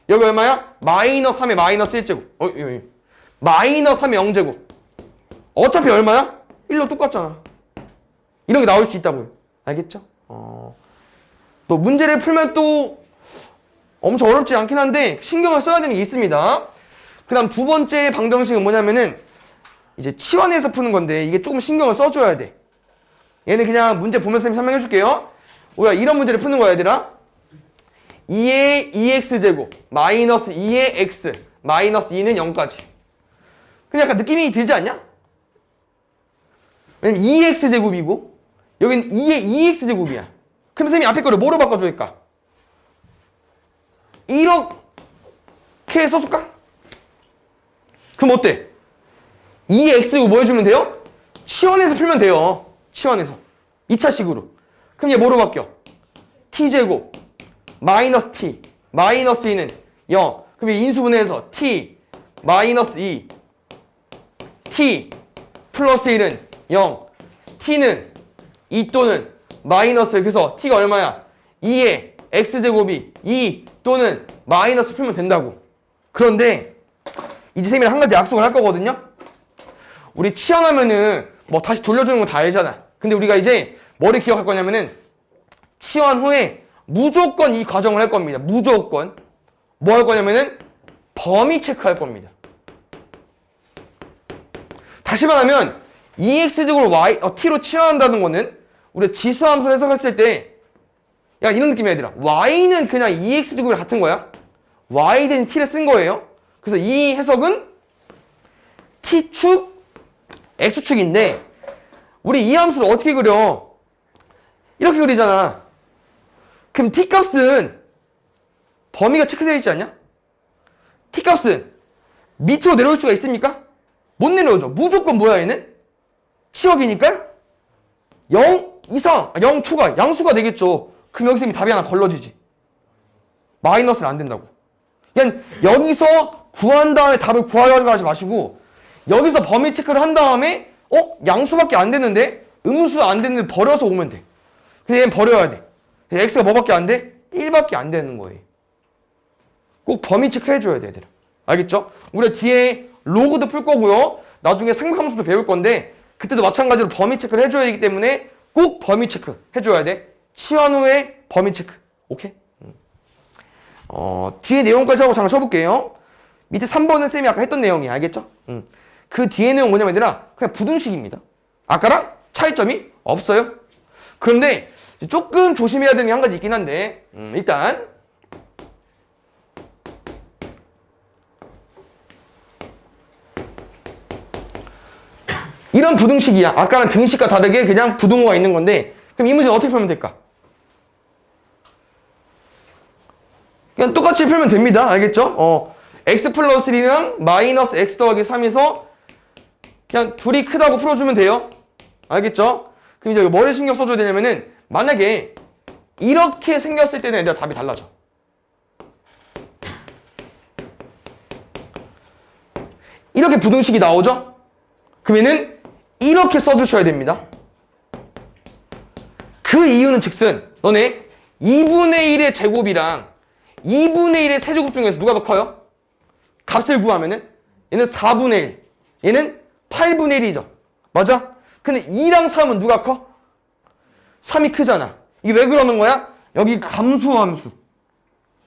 여기 얼마야? 마이너스 3의 마이너스 1제곱. 여기. 마이너스 3의 0제곱. 어차피 얼마야? 1로 똑같잖아. 이런 게 나올 수 있다고요. 알겠죠? 또 문제를 풀면 또 엄청 어렵지 않긴 한데 신경을 써야 되는 게 있습니다. 그 다음 두 번째 방정식은 뭐냐면은 이제 치환해서 푸는 건데 이게 조금 신경을 써줘야 돼. 얘는 그냥 문제 보면서 쌤이 설명해 줄게요. 우리가 이런 문제를 푸는 거야 얘들아. 2의 2x제곱 마이너스 2의 x 마이너스 2는 0까지. 근데 약간 느낌이 들지 않냐? 왜냐면 2x제곱이고 여기는 2의 2x제곱이야. 그럼 쌤이 앞에 거를 뭐로 바꿔줄까? 이렇게 써줄까? 그럼 어때? 2의 x제곱 뭐 해주면 돼요? 치환해서 풀면 돼요. 치환해서 2차식으로. 그럼 얘 뭐로 바뀌어? t제곱 마이너스 t 마이너스 2는 0. 그럼 얘 인수분해해서 t 마이너스 2 t 플러스 1은 0. t는 2 또는 마이너스 그래서 t가 얼마야? 2의 x제곱이 2 또는 마이너스 풀면 된다고. 그런데 이제 쌤이랑 한 가지 약속을 할 거거든요. 우리 치환하면은 뭐 다시 돌려주는 거 다 알잖아. 근데 우리가 이제 뭐를 기억할 거냐면은 치환 후에 무조건 이 과정을 할 겁니다. 무조건. 뭐 할 거냐면은 범위 체크할 겁니다. 다시 말하면 2x제곱을 t로 치환한다는 거는 우리가 지수함수를 해석했을 때 야 이런 느낌이야 얘들아. y는 그냥 2x제곱이랑 같은 거야. y 대신 t를 쓴 거예요. 그래서 이 해석은 t축 x축인데 우리 이 함수를 어떻게 그려? 이렇게 그리잖아. 그럼 t값은 범위가 체크되어 있지 않냐? t값은 밑으로 내려올 수가 있습니까? 못 내려오죠. 무조건 뭐야 얘는? 치역이니까 0 이상, 0 초과, 양수가 되겠죠. 그럼 여기서 이미 답이 하나 걸러지지. 마이너스는 안 된다고. 그냥 여기서 구한 다음에 답을 구하려고 하지 마시고 여기서 범위 체크를 한 다음에 양수밖에 안 되는데 음수 안 되는데 버려서 오면 돼. 근데 얘는 버려야 돼. x가 뭐밖에 안 돼? 1밖에 안 되는 거예요. 꼭 범위 체크 해줘야 돼 얘들아. 알겠죠? 우리가 뒤에 로그도 풀 거고요. 나중에 상함수도 배울 건데 그때도 마찬가지로 범위 체크를 해줘야 되기 때문에 꼭 범위 체크 해줘야 돼. 치환 후에 범위 체크. 오케이? 뒤에 내용까지 하고 잠깐 쳐볼게요. 밑에 3번은 쌤이 아까 했던 내용이야. 알겠죠? 그 뒤에 내용 뭐냐면 얘들아 그냥 부등식입니다. 아까랑 차이점이 없어요. 그런데 조금 조심해야 되는 게 한 가지 있긴 한데 일단 이런 부등식이야. 아까는 등식과 다르게 그냥 부등호가 있는 건데 그럼 이 문제는 어떻게 풀면 될까? 그냥 똑같이 풀면 됩니다. 알겠죠? x 플러스 1이랑 마이너스 x 더하기 3에서 그냥 둘이 크다고 풀어주면 돼요. 알겠죠? 그럼 이제 뭐를 신경 써줘야 되냐면은 만약에 이렇게 생겼을 때는 얘들아 답이 달라져. 이렇게 부등식이 나오죠? 그러면은 이렇게 써주셔야 됩니다. 그 이유는 즉슨 너네 2분의 1의 제곱이랑 2분의 1의 세제곱 중에서 누가 더 커요? 값을 구하면은 얘는 4분의 1, 얘는 8분의 1이죠. 맞아? 근데 2랑 3은 누가 커? 3이 크잖아. 이게 왜 그러는 거야? 여기 감소함수.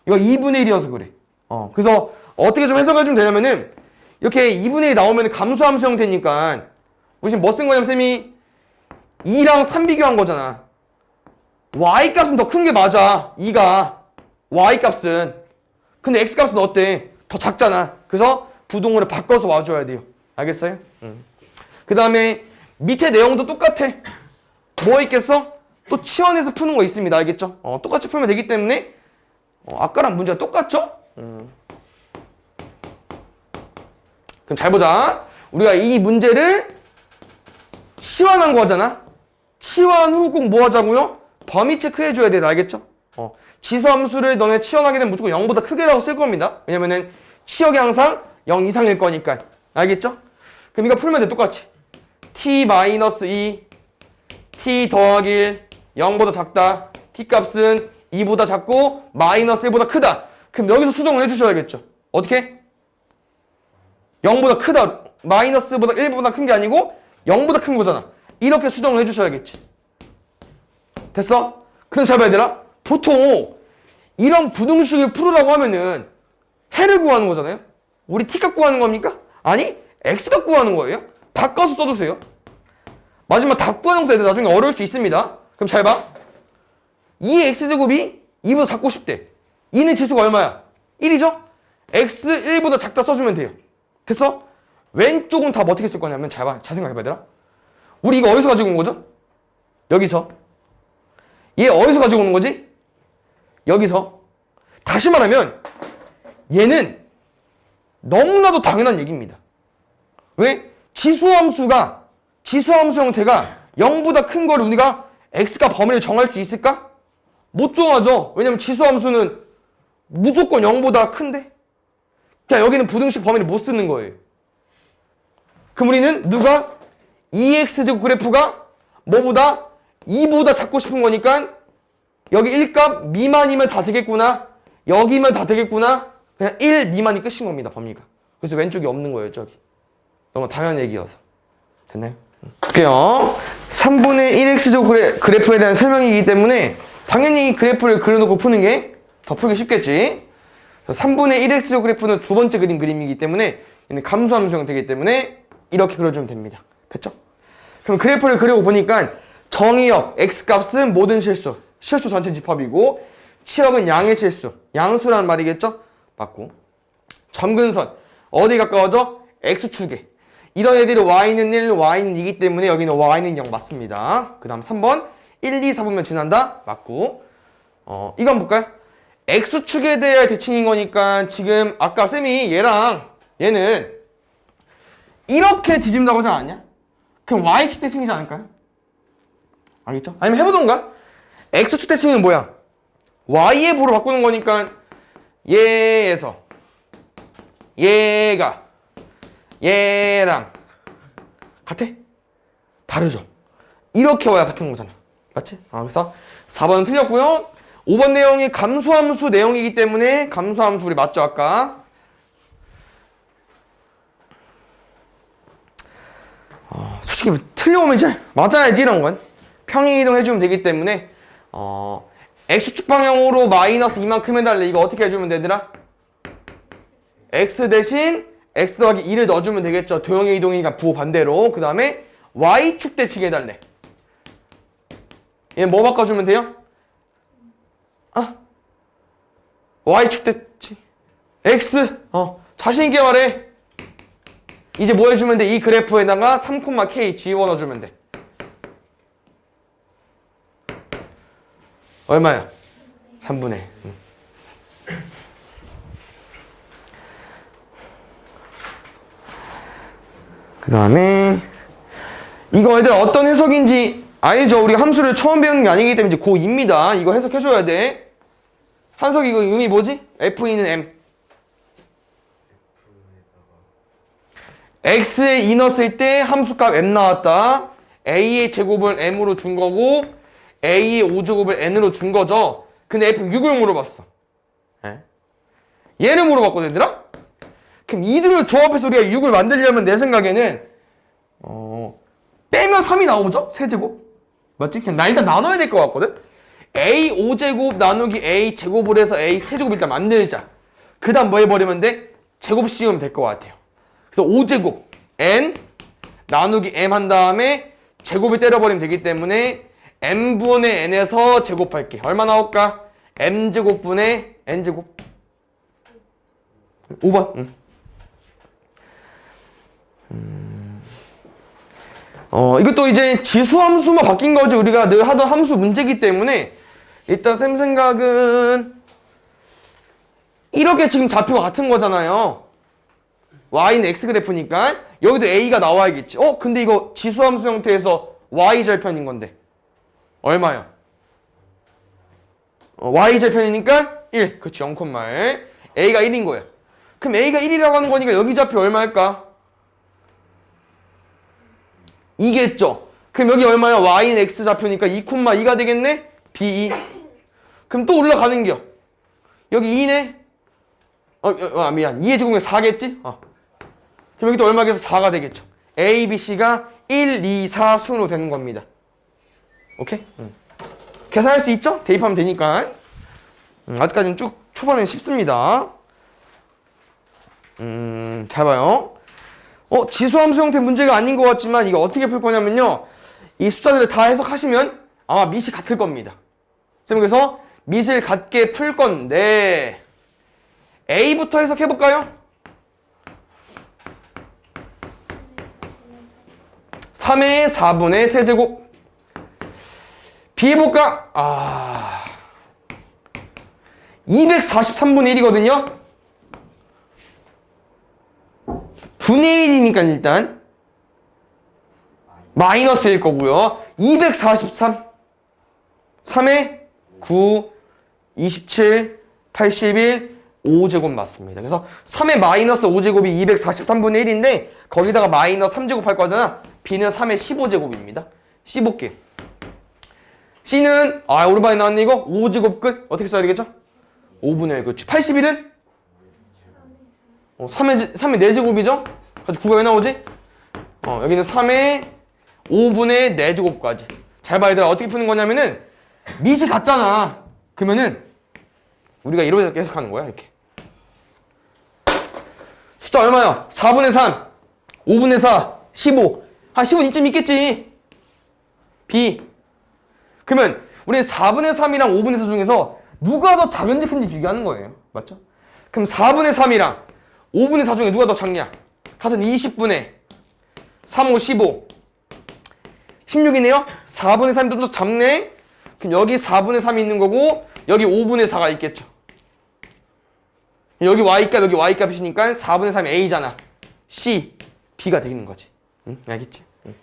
이거 2분의 1이어서 그래. 그래서 어떻게 좀 해석해 주면 되냐면은 이렇게 2분의 1 나오면 감소함수 형태니까 우리 지금 뭐 쓴 거냐면 쌤이 2랑 3 비교한 거잖아. y 값은 더 큰 게 맞아. 2가 y 값은. 근데 x 값은 어때? 더 작잖아. 그래서 부동으로 바꿔서 와줘야 돼요. 알겠어요? 그 다음에 밑에 내용도 똑같아. 뭐 있겠어? 또 치환해서 푸는 거 있습니다. 알겠죠? 똑같이 풀면 되기 때문에 아까랑 문제가 똑같죠? 그럼 잘 보자. 우리가 이 문제를 치환한 거잖아. 치환 후 꼭 뭐 하자고요? 범위 체크해줘야 돼. 알겠죠? 지수함수를 너네 치환하게 되면 무조건 0보다 크게라고 쓸 겁니다. 왜냐면은 치역이 항상 0 이상일 거니까. 알겠죠? 그럼 이거 풀면 돼, 똑같이. t-2, t 더하기 1, 0보다 작다. t 값은 2보다 작고 마이너스 1보다 크다. 그럼 여기서 수정을 해주셔야겠죠. 어떻게? 0보다 크다. 마이너스보다 1보다 큰 게 아니고 0보다 큰 거잖아. 이렇게 수정을 해주셔야겠지. 됐어? 그럼 잘 봐야 되나? 보통 이런 부등식을 풀으라고 하면은 해를 구하는 거잖아요. 우리 t값 구하는 겁니까? 아니, x값 구하는 거예요. 바꿔서 써주세요. 마지막 답 구하는 것도 나중에 어려울 수 있습니다. 그럼 잘 봐. 2의 x제곱이 2보다 작고 싶대. 2는 지수가 얼마야? 1이죠? x 1보다 작다 써주면 돼요. 됐어? 왼쪽은 답 어떻게 쓸 거냐면 잘 봐. 잘 생각해봐 얘들아. 우리 이거 어디서 가지고 온 거죠? 여기서. 얘 어디서 가지고 오는 거지? 여기서. 다시 말하면 얘는 너무나도 당연한 얘기입니다. 왜? 지수함수 형태가 0보다 큰 거를 우리가 x가 범위를 정할 수 있을까? 못 정하죠. 왜냐면 지수함수는 무조건 0보다 큰데? 그냥 여기는 부등식 범위를 못 쓰는 거예요. 그럼 우리는 누가 2x제곱 그래프가 뭐보다 2보다 작고 싶은 거니까 여기 1값 미만이면 다 되겠구나. 여기면 다 되겠구나. 그냥 1 미만이 끝인 겁니다. 범위가. 그래서 왼쪽이 없는 거예요. 저기. 너무 당연한 얘기여서. 됐나요? 볼게요. 3분의 1x제곱 그래프에 대한 설명이기 때문에 당연히 그래프를 그려놓고 푸는 게 더 풀기 쉽겠지. 3분의 1x제곱 그래프는 두 번째 그림이기 때문에 얘는 감소함수 형태이기 때문에 이렇게 그려주면 됩니다. 됐죠? 그럼 그래프를 그리고 보니까 정의역 x값은 모든 실수 전체 집합이고 치역은 양의 실수, 양수란 말이겠죠? 맞고 점근선 어디 가까워져? x축에 이런 애들이 y는 1, y는 2이기 때문에 여기는 y는 0 맞습니다. 그 다음 3번 1, 2, 4분면 지난다? 맞고 이거 한번 볼까요? x축에 대해 대칭인 거니까 지금 아까 쌤이 얘랑 얘는 이렇게 뒤집는다고 하지 않았냐? 그럼 y축 대칭이지 않을까요? 알겠죠? 아니면 해보던가? x축 대칭은 뭐야? y의 부로 바꾸는 거니까 얘에서 얘가 얘랑 같아? 다르죠? 이렇게 와야 같은 거잖아. 맞지? 그래서 4번은 틀렸고요. 5번 내용이 감소함수 내용이기 때문에 감소함수 우리 맞죠 아까? 솔직히 틀려오면 이제 맞아야지 이런 건. 평행 이동해주면 되기 때문에 x축 방향으로 마이너스 이만큼 해달래. 이거 어떻게 해주면 되더라? x 대신 x 더하기 2를 넣어주면 되겠죠. 도형의 이동이니까 부호 반대로. 그 다음에 y축 대칭 해달래. 얘 뭐 바꿔주면 돼요? y축 대칭 x 자신있게 말해. 이제 뭐 해주면 돼? 이 그래프에다가 3,k 집어넣어주면 돼. 얼마야? 3분의 그 다음에 이거 애들 어떤 해석인지 알죠? 우리가 함수를 처음 배우는 게 아니기 때문에 이제 고2입니다. 이거 해석해줘야 돼. 한석 이거 의미 뭐지? F는 M. X에 2 넣었을 때 함수값 M 나왔다. A의 제곱을 M으로 준 거고 A의 5제곱을 N으로 준 거죠. 근데 F 6을 물어봤어. 얘를 물어봤거든 얘들아? 그럼 이들을 조합해서 우리가 6을 만들려면 내 생각에는 빼면 3이 나오죠? 세제곱? 맞지? 그냥 일단 나눠야 될 것 같거든? A 5제곱 나누기 A 제곱을 해서 A 세제곱 일단 만들자. 그 다음 뭐 해버리면 돼? 제곱 씌우면 될 것 같아요. 그래서 5제곱 N 나누기 M 한 다음에 제곱을 때려버리면 되기 때문에 M분의 N에서 제곱할게. 얼마 나올까? M제곱분의 N제곱 5번 이것도 이제 지수함수만 바뀐 거지. 우리가 늘 하던 함수 문제이기 때문에 일단 쌤 생각은 이렇게 지금 좌표가 같은 거잖아요. y는 x 그래프니까 여기도 a가 나와야겠지. 근데 이거 지수함수 형태에서 y 절편인 건데 얼마야? y절편이니까 1. 그치 0,1. a가 1인 거야. 그럼 a가 1이라고 하는 거니까 여기 좌표 얼마일까? 2겠죠. 그럼 여기 얼마야? y는 x 좌표니까 2,2가 되겠네? b2. 그럼 또 올라가는 겨. 여기 2네? 미안. 2의 제곱이 4겠지? 그럼 여기 또 얼마겠어? 4가 되겠죠. a, b, c가 1, 2, 4 순으로 되는 겁니다. 오케이? 계산할 수 있죠? 대입하면 되니까. 아직까지는 쭉 초반엔 쉽습니다. 잘 봐요. 지수함수 형태 문제가 아닌 것 같지만 이거 어떻게 풀 거냐면요. 이 숫자들을 다 해석하시면 아마 밑이 같을 겁니다. 그래서 밑을 같게 풀 건데 A부터 해석해볼까요? 3의 4분의 세제곱. B 해볼까? 243분의 1이거든요. 분의 1이니까 일단 마이너스일 거고요. 243 3에 9 27 81 5제곱 맞습니다. 그래서 3의 마이너스 5제곱이 243분의 1인데 거기다가 마이너스 3제곱 할 거잖아. B는 3의 15제곱입니다. 15개. C는 오랜만에 나왔네 이거. 5제곱 끝. 어떻게 써야 되겠죠? 5분의 1. 그렇지. 81은? 3의 4제곱이죠? 가지고 9가 왜 나오지? 여기는 3의 5분의 4제곱까지. 잘 봐, 얘들아. 어떻게 푸는 거냐면은, 밑이 같잖아. 그러면은, 우리가 이렇게 해석하는 거야, 이렇게. 숫자 얼마야? 4분의 3, 5분의 4, 15. 한 15 이쯤 있겠지. B. 그러면, 우리는 4분의 3이랑 5분의 4 중에서 누가 더 작은지 큰지 비교하는 거예요. 맞죠? 그럼 4분의 3이랑 5분의 4 중에 누가 더 작냐? 같은 20분의 3, 5, 15 16이네요? 4분의 3이 좀 더 작네? 그럼 여기 4분의 3이 있는 거고 여기 5분의 4가 있겠죠. 여기 y값 여기 y값이니까 4분의 3이 a잖아. c, b가 되는 거지. 응? 알겠지? 응.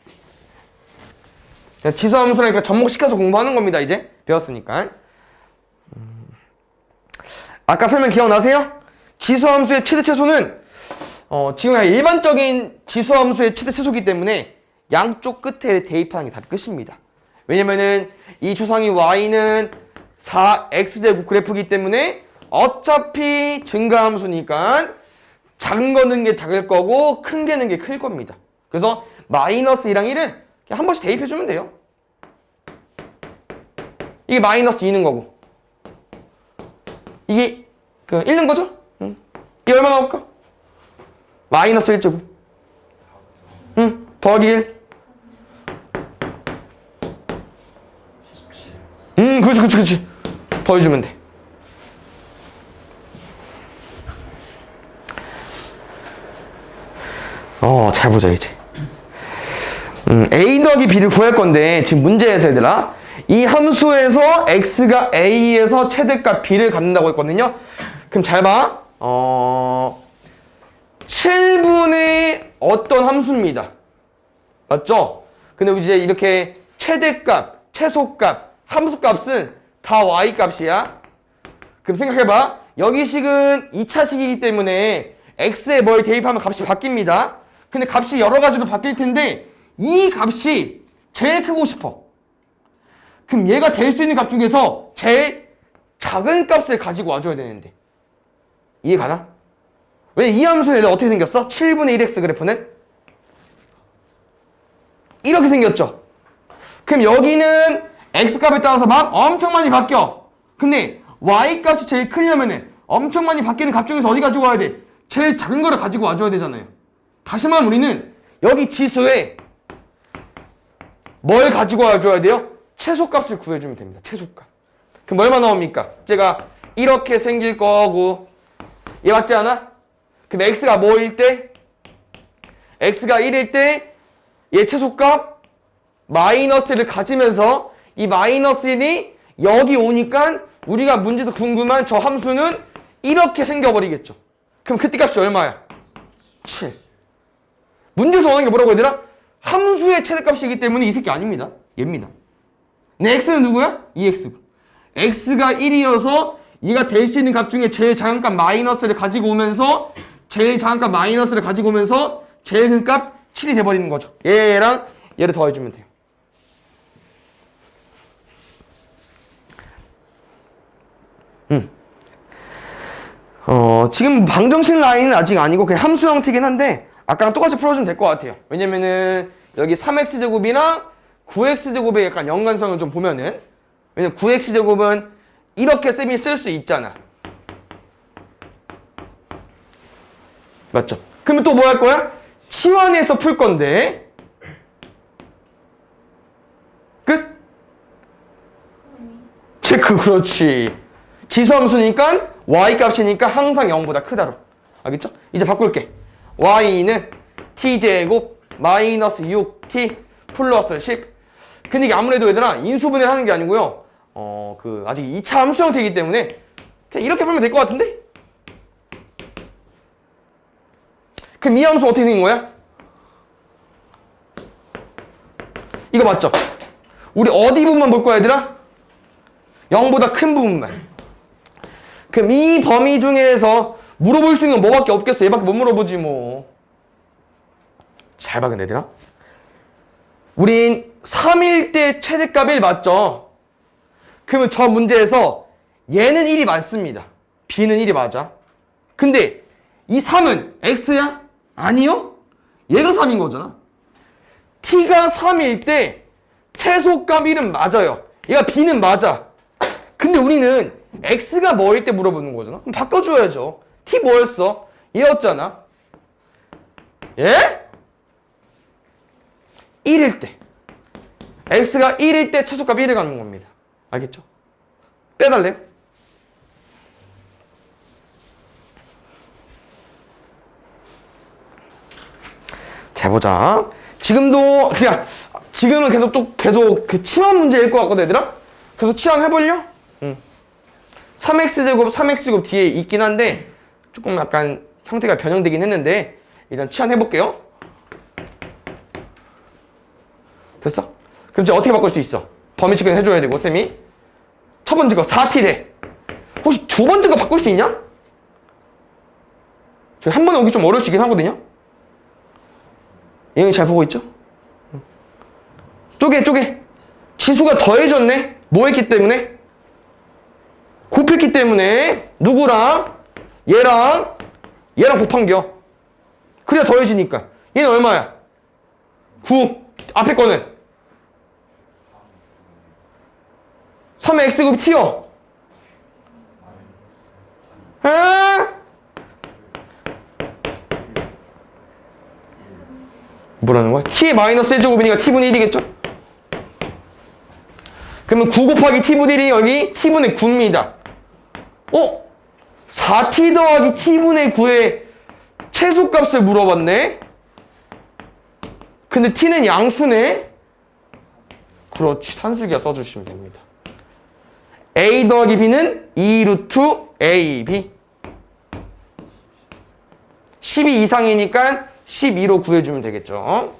지수함수라니까 접목시켜서 공부하는 겁니다. 이제 배웠으니까. 아까 설명 기억나세요? 지수함수의 최대 최소는 지금 일반적인 지수함수의 최대 최소이기 때문에 양쪽 끝에 대입하는 게 다 끝입니다. 왜냐면은 이 조상이 y는 4x제곱 그래프이기 때문에 어차피 증가함수니까 작은 거는 게 작을 거고 큰 게는 게 클 겁니다. 그래서 마이너스 2랑 1을 그냥 한 번씩 대입해주면 돼요. 이게 마이너스 2는 거고 이게 1는 거죠? 응. 이게 얼마 나올까? 마이너스 1제곱. 더하기 1. 그렇지. 더해주면 돼. 잘 보자, 이제. A 더하기 B를 구할 건데, 지금 문제에서 얘들아, 이 함수에서 X가 A에서 최대값 B를 갖는다고 했거든요. 그럼 잘 봐. 7분의 어떤 함수입니다. 맞죠? 근데 이제 이렇게 최대값, 최소값, 함수값은 다 y값이야. 그럼 생각해봐. 여기 식은 2차식이기 때문에 x에 뭘 대입하면 값이 바뀝니다. 근데 값이 여러 가지로 바뀔 텐데 이 값이 제일 크고 싶어. 그럼 얘가 될 수 있는 값 중에서 제일 작은 값을 가지고 와줘야 되는데 이해 가나? 왜 이 함수는 얘들 어떻게 생겼어? 7분의 1x 그래프는 이렇게 생겼죠. 그럼 여기는 x값에 따라서 막 엄청 많이 바뀌어. 근데 y값이 제일 크려면은 엄청 많이 바뀌는 값 중에서 어디 가지고 와야 돼? 제일 작은 거를 가지고 와줘야 되잖아요. 다시 말하면 우리는 여기 지수에 뭘 가지고 와줘야 돼요? 최소값을 구해주면 됩니다. 최소값. 그럼 얼마 나옵니까? 제가 이렇게 생길 거고 얘 맞지 않아? 그럼 x가 뭐일 때? x가 1일 때 얘 최소값 마이너스를 가지면서 이 마이너스 1이 여기 오니까 우리가 문제도 궁금한 저 함수는 이렇게 생겨버리겠죠. 그럼 그때 값이 얼마야? 7. 문제에서 원하는 게 뭐라고 해야 되나? 함수의 최대값이기 때문에 이 새끼 아닙니다. 얘입니다. 내 x는 누구야? 2x. x가 1이어서 얘가 될 수 있는 값 중에 제일 작은 값 마이너스를 가지고 오면서 제일 작은 값 마이너스를 가지고 오면서 제일 큰 값 7이 돼버리는 거죠. 얘랑 얘를 더해주면 돼요. 지금 방정식 라인은 아직 아니고 그냥 함수 형태긴 한데 아까랑 똑같이 풀어주면 될 것 같아요. 왜냐면은 여기 3x제곱이랑 9x제곱의 약간 연관성을 좀 보면은 왜냐면 9x제곱은 이렇게 쌤이 쓸 수 있잖아. 맞죠? 그러면 또 뭐 할 거야? 치환해서 풀 건데 끝? 체크. 그렇지. 지수함수니까 y값이니까 항상 0보다 크다로. 알겠죠? 이제 바꿀게. y는 t제곱 마이너스 6t 플러스 10. 근데 이게 아무래도 얘들아 인수분해를 하는 게 아니고요. 아직 2차 함수 형태이기 때문에 그냥 이렇게 풀면 될 것 같은데? 그럼 이 함수 어떻게 생긴 거야? 이거 맞죠? 우리 어디 부분만 볼 거야 얘들아? 0보다 큰 부분만. 그럼 이 범위 중에서 물어볼 수 있는 건 뭐밖에 없겠어. 얘밖에 못 물어보지 뭐. 잘 봐 근데 얘들아. 우린 3일 때 최대값 1 맞죠? 그러면 저 문제에서 얘는 1이 맞습니다. b는 1이 맞아. 근데 이 3은 x야? 아니요? 얘가 3인 거잖아. t가 3일 때 최소값 1은 맞아요. 얘가 b는 맞아. 근데 우리는 x가 뭐일 때 물어보는 거잖아. 그럼 바꿔줘야죠. t 뭐였어? 얘였잖아. 예? 1일 때. x가 1일 때 최소값 1을 갖는 겁니다. 알겠죠? 빼달래요? 자, 보자. 지금도, 지금은 계속 그 치환 문제일 것 같거든, 얘들아? 계속 치환해볼려? 3x제곱, 3x제곱 뒤에 있긴 한데, 조금 약간 형태가 변형되긴 했는데, 일단 치환해볼게요. 됐어? 그럼 이제 어떻게 바꿀 수 있어? 범위 측은 해줘야 되고, 쌤이. 첫 번째 거 4t래. 혹시 두 번째 거 바꿀 수 있냐? 저 한 번에 오기 좀 어려울 수 있긴 하거든요. 얘는 잘 보고 있죠? 쪼개. 지수가 더해졌네? 뭐 했기 때문에? 곱했기 때문에 누구랑? 얘랑 곱한겨. 그래야 더해지니까. 얘는 얼마야? 9. 앞에 거는? 3의 x곱 t요. 뭐라는 거야? t의 마이너스 1제곱이니까 t분의 1이겠죠? 그러면 9 곱하기 t분의 1이 여기 t분의 9입니다. 4t 더하기 t분의 9의 최소값을 물어봤네? 근데 t는 양수네? 그렇지. 산수기하 써주시면 됩니다. a 더하기 b는 2 루트 ab. 12 이상이니까 12로 구해주면 되겠죠.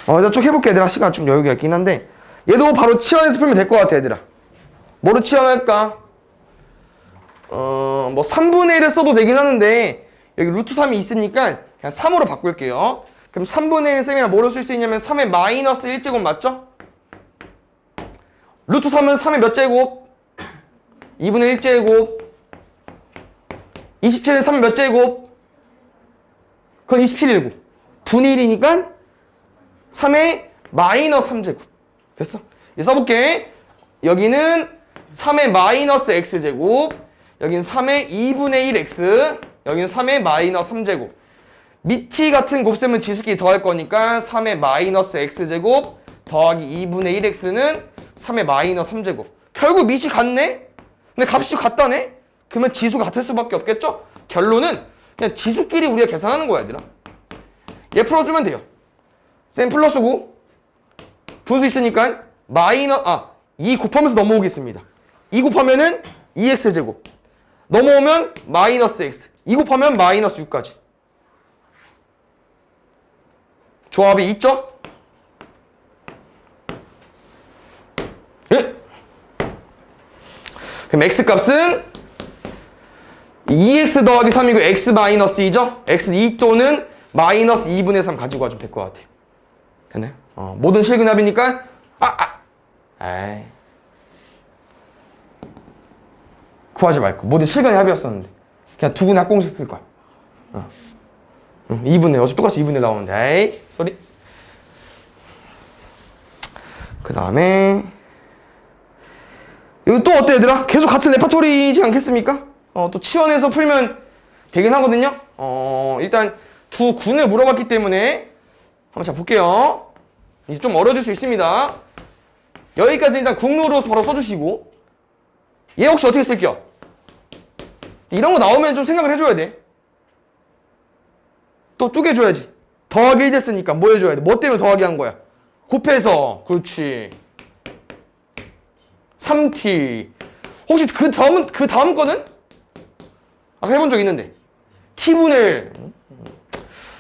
일단 쭉 해볼게 얘들아. 시간 좀 여유가 있긴 한데 얘도 바로 치환해서 풀면 될 것 같아 얘들아. 뭐로 치환할까? 뭐 3분의 1을 써도 되긴 하는데 여기 루트 3이 있으니까 그냥 3으로 바꿀게요. 그럼 3분의 1 쌤이랑 뭐로 쓸 수 있냐면 3의 마이너스 1제곱 맞죠? 루트 3은 3의 몇 제곱? 2분의 1제곱. 27은 3의 몇 제곱? 그건 27이고 분의 1이니까 3의 마이너스 3제곱. 됐어? 이제 써볼게. 여기는 3의 마이너스 x제곱, 여기는 3의 2분의 1x, 여기는 3의 마이너스 3제곱. 밑이 같은 곱셈은 지수끼리 더할 거니까 3의 마이너스 x제곱 더하기 2분의 1x는 3의 마이너스 3제곱. 결국 밑이 같네? 근데 값이 같다네? 그러면 지수가 같을 수밖에 없겠죠? 결론은 그냥 지수끼리 우리가 계산하는 거야 얘들아. 얘 풀어주면 돼요. 쌤 플러스 9 분수 있으니까 2 곱하면서 넘어오겠습니다. 2 곱하면은 2x제곱 넘어오면 마이너스 x 2 곱하면 마이너스 6까지. 조합이 있죠? 예? 그럼 x값은 2x 더하기 3이고 x 마이너스 2죠? x 2 또는 마이너스 2분의 3 가지고 와주면 될 것 같아요. 됐네? 모든 실근합이니까 에이. 구하지 말고 모든 실근의 합이었었는데 그냥 두 군의 합공식 쓸 거야. 2분의 어차피 똑같이 2분의 나오는데 에이 쏘리. 그 다음에 이거 또 어때 얘들아? 계속 같은 레파토리지 않겠습니까? 또 치원해서 풀면 되긴 하거든요. 일단 두 군을 물어봤기 때문에 한번 자 볼게요. 이제 좀 어려질 수 있습니다. 여기까지 일단 국루로 바로 써주시고 얘 혹시 어떻게 쓸게요? 이런 거 나오면 좀 생각을 해줘야 돼. 또 쪼개줘야지. 더하기 1 됐으니까 뭐 해줘야 돼? 뭐 때문에 더하기 한 거야? 곱해서. 그렇지. 3t. 혹시 그 다음 거는? 아까 해본 적 있는데. t분의 1.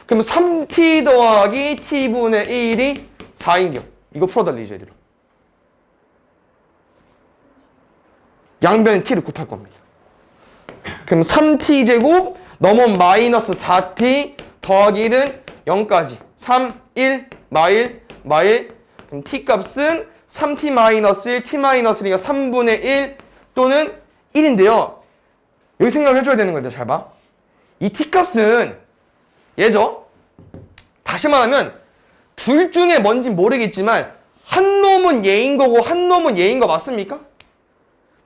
그러면 3t 더하기 t분의 1이 4인경. 이거 풀어달리 이제 얘들아. 양변에 t를 곱할 겁니다. 그럼 3t제곱 넘은 마이너스 4t 더하기 1은 0까지 3, 1, 마일 그럼 t 값은 3t 마이너스 1, t 마이너스 1이가 3분의 1 또는 1인데요. 여기 생각을 해줘야 되는 거예요. 잘 봐. 이 t 값은 얘죠. 다시 말하면 둘 중에 뭔진 모르겠지만 한 놈은 얘인 거고 한 놈은 얘인 거 맞습니까?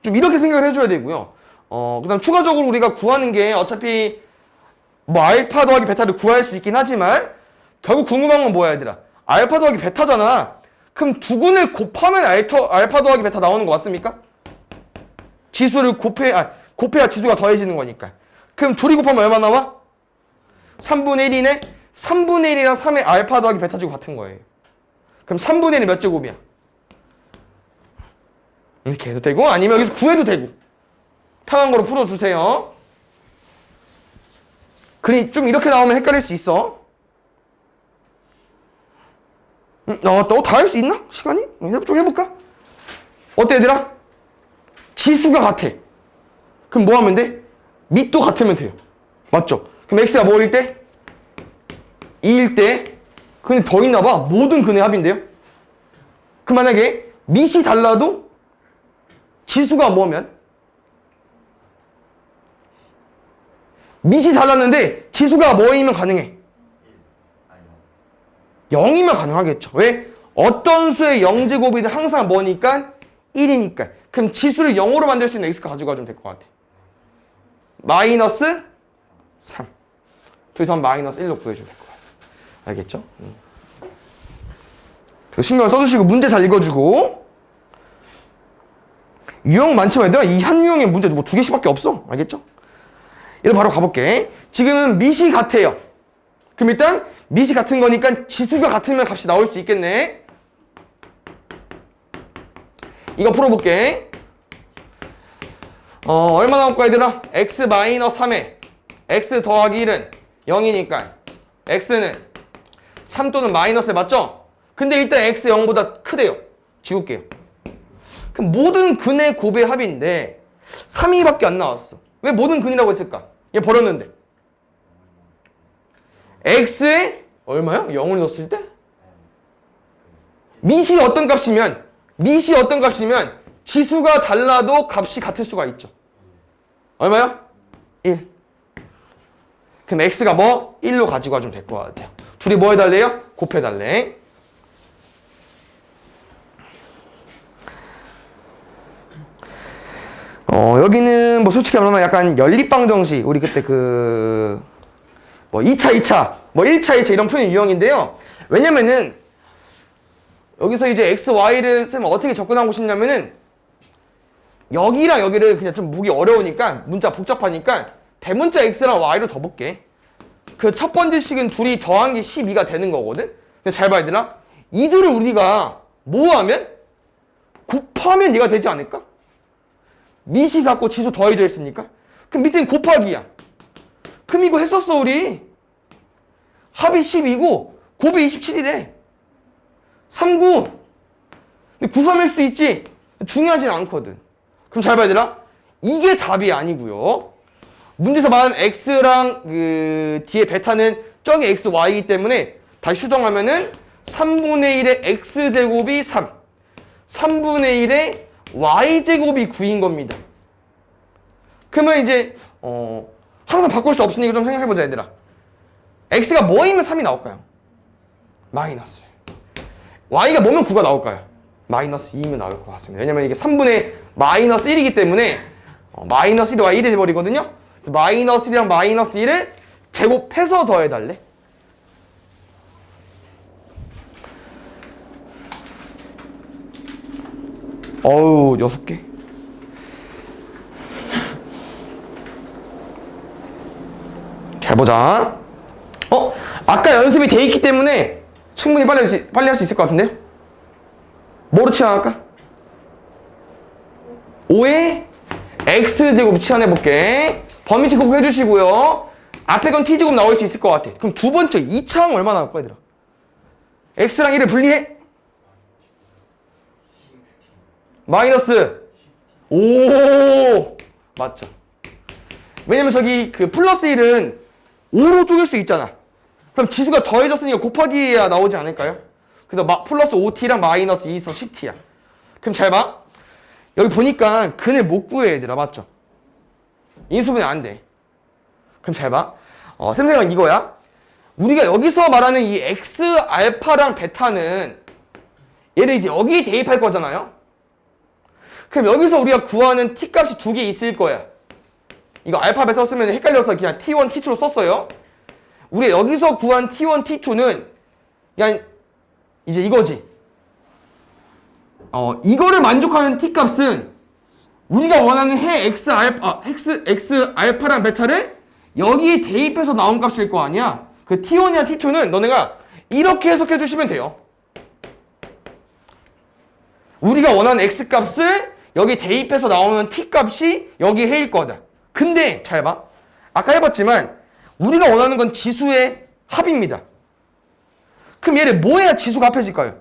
좀 이렇게 생각을 해줘야 되고요. 그 다음 추가적으로 우리가 구하는 게 어차피 뭐 알파 더하기 베타를 구할 수 있긴 하지만 결국 궁금한 건 뭐야 얘들아? 알파 더하기 베타잖아. 그럼 두 군을 곱하면 알파 더하기 베타 나오는 거 맞습니까? 지수를 곱해야 지수가 더해지는 거니까. 그럼 둘이 곱하면 얼마 나와? 3분의 1이네? 3분의 1이랑 3의 알파 더하기 베타 제곱 같은 거예요. 그럼 3분의 1이 몇 제곱이야? 이렇게 해도 되고 아니면 여기서 구해도 되고 편한 거로 풀어주세요. 그리 좀 이렇게 나오면 헷갈릴 수 있어. 너 다 할 수 있나? 시간이? 좀 해볼까? 어때 얘들아? 지수가 같아. 그럼 뭐 하면 돼? 밑도 같으면 돼요. 맞죠? 그럼 x가 뭐일 때? 2일 때 근데 더 있나 봐. 모든 근의 합인데요. 그럼 만약에 밑이 달라도 지수가 뭐면? 밑이 달랐는데 지수가 뭐이면 가능해? 0이면 가능하겠죠. 왜? 어떤 수의 0제곱이든 항상 뭐니까? 1이니까. 그럼 지수를 0으로 만들 수 있는 x가 가지고 가주면 될 것 같아. 마이너스 3. 둘이 더하면 마이너스 1로 구해주면 될 것 같아. 알겠죠? 신경 써주시고 문제 잘 읽어주고. 유형 많지만 얘들아 이 한 유형의 문제도 뭐 2개씩밖에 없어. 알겠죠? 얘도 바로 가볼게. 지금은 밑이 같아요. 그럼 일단 밑이 같은 거니까 지수가 같으면 값이 나올 수 있겠네. 이거 풀어볼게. 얼마 나올 거야 얘들아? x 마이너스 3에 x 더하기 1은 0이니까 x는 3 또는 마이너스 맞죠? 근데 일단 x 0보다 크대요. 지울게요. 그럼 모든 근의 곱의 합인데 3이밖에 안 나왔어. 왜 모든 근이라고 했을까? 얘 버렸는데 x에 얼마요? 0을 넣었을 때? 밑이 어떤 값이면 지수가 달라도 값이 같을 수가 있죠. 얼마요? 1. 그럼 x가 뭐? 1로 가지고 와주면 될 것 같아요. 둘이 뭐 해달래요? 곱해달래. 여기는 뭐 솔직히 말하면 약간 연립방정식 우리 그때 뭐 2차 뭐 1차 2차 이런 표현이 유형인데요. 왜냐면은 여기서 이제 x, y를 쓰면 어떻게 접근하고 싶냐면은 여기랑 여기를 그냥 좀 보기 어려우니까 문자 복잡하니까 대문자 x랑 y로 더 볼게. 그 첫 번째 식은 둘이 더한 게 12가 되는 거거든. 근데 잘 봐야 되나? 이들을 우리가 뭐 하면? 곱하면 얘가 되지 않을까? 밑이 갖고 지수 더해져 있으니까. 그럼 밑에는 곱하기야. 그럼 이거 했었어 우리. 합이 10이고 곱이 27이래. 39. 근데 93일 수도 있지. 중요하진 않거든. 그럼 잘 봐야 되나? 이게 답이 아니고요. 문제에서 말하는 x랑 그 뒤에 베타는 저기 x, y이기 때문에 다시 수정하면은 3분의 1의 x제곱이 3. 3분의 1의 y제곱이 9인 겁니다. 그러면 이제 항상 바꿀 수 없으니까 좀 생각해보자 얘들아. x가 뭐이면 3이 나올까요? 마이너스. y가 뭐면 9가 나올까요? 마이너스 2면 나올 것 같습니다. 왜냐면 이게 3분의 마이너스 1이기 때문에 마이너스 1이 y 1이 돼버리거든요. 그래서 마이너스 1이랑 마이너스 1을 제곱해서 더해달래. 어우 6개. 잘 보자. 아까 연습이 돼 있기 때문에 충분히 빨리 할 수 있을 것 같은데요? 뭐로 치환할까? 5의 x제곱 치환해볼게. 범위치 꼭 해주시고요. 앞에 건 t제곱 나올 수 있을 것 같아. 그럼 두 번째 2차항 얼마나 나올까 얘들아? x랑 1을 분리해. 마이너스. 오, 맞죠? 왜냐면 저기 그 플러스 1은 5로 쪼갤 수 있잖아. 그럼 지수가 더해졌으니까 곱하기야 나오지 않을까요? 그래서 플러스 5t랑 마이너스 2 있어 10t야. 그럼 잘 봐. 여기 보니까 근을 못 구해 얘들아. 맞죠? 인수분해 안 돼. 그럼 잘 봐. 쌤생각은 이거야. 우리가 여기서 말하는 이 x, 알파랑 베타는 얘를 이제 여기에 대입할 거잖아요. 그럼 여기서 우리가 구하는 t 값이 두 개 있을 거야. 이거 알파, 베타 쓰면 헷갈려서 그냥 t1, t2로 썼어요. 우리가 여기서 구한 t1, t2는 그냥 이제 이거지. 이거를 만족하는 t 값은 우리가 원하는 해 x 알파랑 베타를 여기에 대입해서 나온 값일 거 아니야. 그 t1이나 t2는 너네가 이렇게 해석해 주시면 돼요. 우리가 원하는 x 값을 여기 대입해서 나오는 t 값이 여기 해일 거다. 근데 잘 봐. 아까 해봤지만 우리가 원하는 건 지수의 합입니다. 그럼 얘를 뭐 해야 지수가 합해질까요?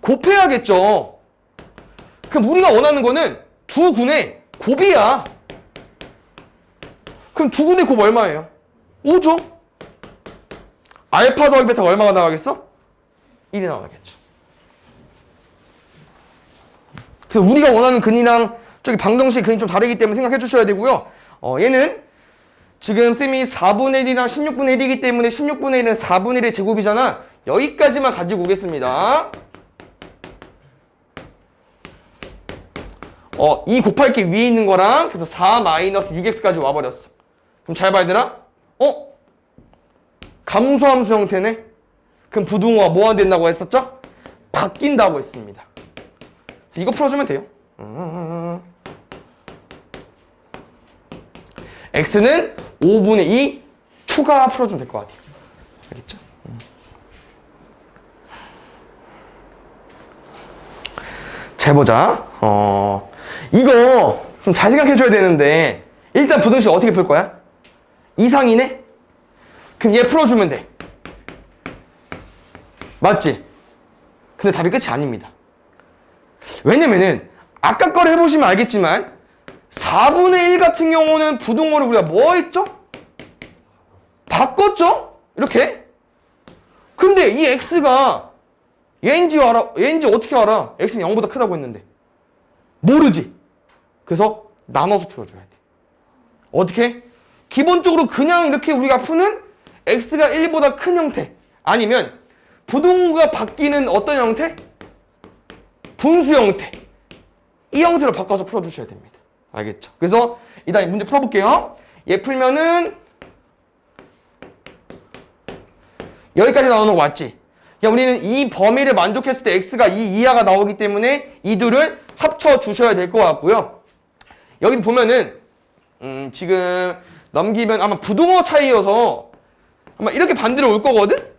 곱해야겠죠. 그럼 우리가 원하는 거는 두 군의 곱이야. 그럼 두 군의 곱 얼마예요? 5죠. 알파 더하기 베타가 얼마가 나가겠어? 1이 나가겠죠. 그래서 우리가 원하는 근이랑 저기 방정식 근이 좀 다르기 때문에 생각해 주셔야 되고요. 얘는 지금 쌤이 4분의 1이랑 16분의 1이기 때문에 16분의 1은 4분의 1의 제곱이잖아. 여기까지만 가지고 오겠습니다. 2 곱할 게 위에 있는 거랑 그래서 4 마이너스 6x까지 와버렸어. 그럼 잘 봐야 되나? 감소함수 형태네? 그럼 부등호가 뭐가 된다고 했었죠? 바뀐다고 했습니다. 그래서 이거 풀어주면 돼요. x는 5분의 2 초가 풀어주면 될 것 같아요. 알겠죠? 잘 보자. 이거 좀 잘 생각해줘야 되는데 일단 부등식 어떻게 풀 거야? 이상이네? 그럼 얘 풀어주면 돼. 맞지? 근데 답이 끝이 아닙니다. 왜냐면은 아까 거를 해보시면 알겠지만 4분의 1 같은 경우는 부등호를 우리가 뭐 했죠? 바꿨죠? 이렇게? 근데 이 x가 얘인지 어떻게 알아? x는 0보다 크다고 했는데 모르지? 그래서 나눠서 풀어줘야 돼. 어떻게? 기본적으로 그냥 이렇게 우리가 푸는 x가 1보다 큰 형태 아니면 부등호가 바뀌는 어떤 형태? 분수 형태. 이 형태로 바꿔서 풀어주셔야 됩니다. 알겠죠? 그래서 일단 문제 풀어볼게요. 얘 풀면은 여기까지 나오는 거 맞지? 그러니까 우리는 이 범위를 만족했을 때 x가 2 이하가 나오기 때문에 이 둘을 합쳐 주셔야 될 것 같고요. 여기 보면은 지금 넘기면 아마 부등호 차이여서 아마 이렇게 반대로 올 거거든?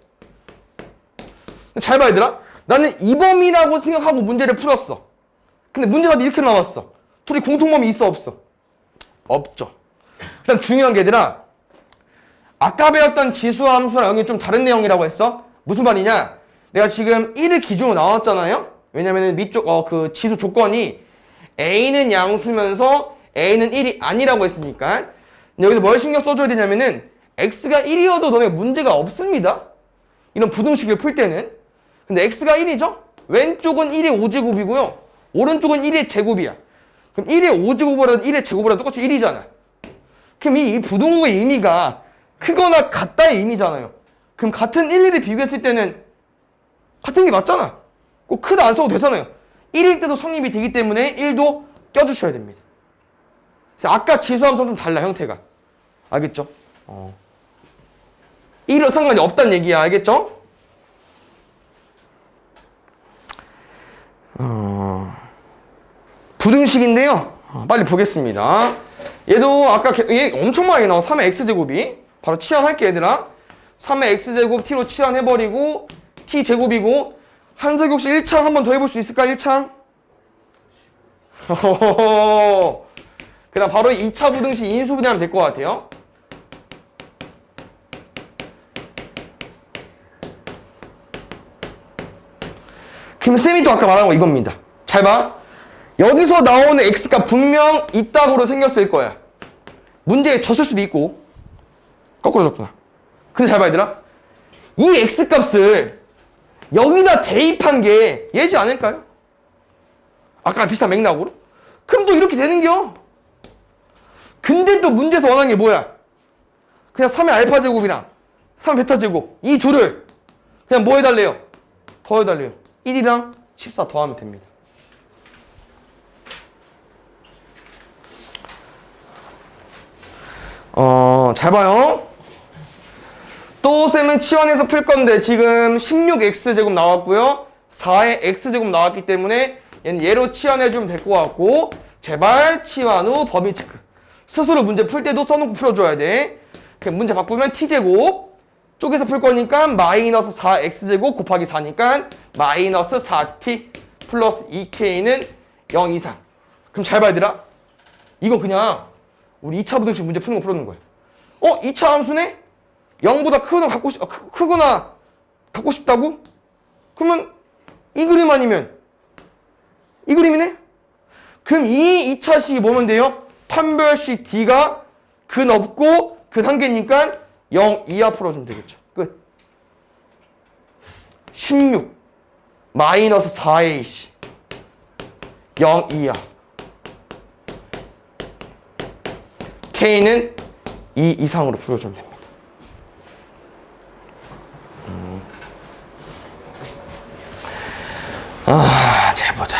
잘 봐야 되나? 나는 이 범위라고 생각하고 문제를 풀었어. 근데 문제답이 이렇게 나왔어. 둘이 공통범위 있어 없어? 없죠. 그다음 중요한 게 얘들아 아까 배웠던 지수와 함수랑 여기 좀 다른 내용이라고 했어? 무슨 말이냐? 내가 지금 1을 기준으로 나왔잖아요? 왜냐면은 밑쪽, 그 지수 조건이 A는 양수면서 A는 1이 아니라고 했으니까. 여기서 뭘 신경 써줘야 되냐면은 X가 1이어도 너네 문제가 없습니다. 이런 부등식을 풀 때는. 근데 X가 1이죠? 왼쪽은 1의 5제곱이고요. 오른쪽은 1의 제곱이야. 그럼 1의 5제곱이라도 1의 제곱이라도 똑같이 1이잖아. 그럼 이 부등호의 의미가 크거나 같다의 의미잖아요. 그럼 같은 1, 1을 비교했을 때는 같은 게 맞잖아. 꼭 크다 안 써도 되잖아요. 1일 때도 성립이 되기 때문에 1도 껴주셔야 됩니다. 그래서 아까 지수함수랑 좀 달라, 형태가. 알겠죠? 1로 상관이 없다는 얘기야. 알겠죠? 부등식인데요. 빨리 보겠습니다. 얘도 아까 얘 엄청 많이 나와. 3의 x제곱이. 바로 치환할게, 얘들아. 3의 x제곱 t로 치환해버리고 t제곱이고. 한석이 혹시 1창 한 번 더 해볼 수 있을까? 1창? 그 다음 바로 2차 부등식 인수분해하면 될 것 같아요. 그럼 쌤이 또 아까 말한 거 이겁니다. 잘 봐. 여기서 나오는 x가 분명 이따구로 생겼을 거야. 문제에 졌을 수도 있고. 거꾸로 졌구나. 근데 잘 봐, 얘들아. 이 x값을 여기다 대입한 게 얘지 않을까요? 아까 비슷한 맥락으로? 그럼 또 이렇게 되는겨. 근데 또 문제에서 원하는 게 뭐야? 그냥 3의 알파 제곱이랑 3 베타 제곱 이 둘을 그냥 뭐 해달래요? 더해달래요. 1이랑 14 더하면 됩니다. 잘 봐요. 또 쌤은 치환해서 풀 건데 지금 16x제곱 나왔고요. 4의 x제곱 나왔기 때문에 얘는 얘로 치환해주면 될 것 같고 제발 치환 후 범위 체크. 스스로 문제 풀 때도 써놓고 풀어줘야 돼. 그냥 문제 바꾸면 t제곱 쪼개서 풀 거니까 마이너스 4x제곱 곱하기 4니까 마이너스 4t 플러스 2k는 0 이상. 그럼 잘 봐, 얘들아. 이거 그냥 우리 2차 부등식 문제 푸는 거 풀어놓는 거야. 2차 함수네? 0보다 크거나 갖고 싶다고? 그러면 이 그림 아니면 이 그림이네? 그럼 이 2차식이 뭐면 돼요? 판별식 D가 근 없고 근 한 개니까 0 이하 풀어주면 되겠죠. 끝. 16 마이너스 4AC 0 이하 K는 2 이상으로 풀어주면 됩니다. 잘 보자.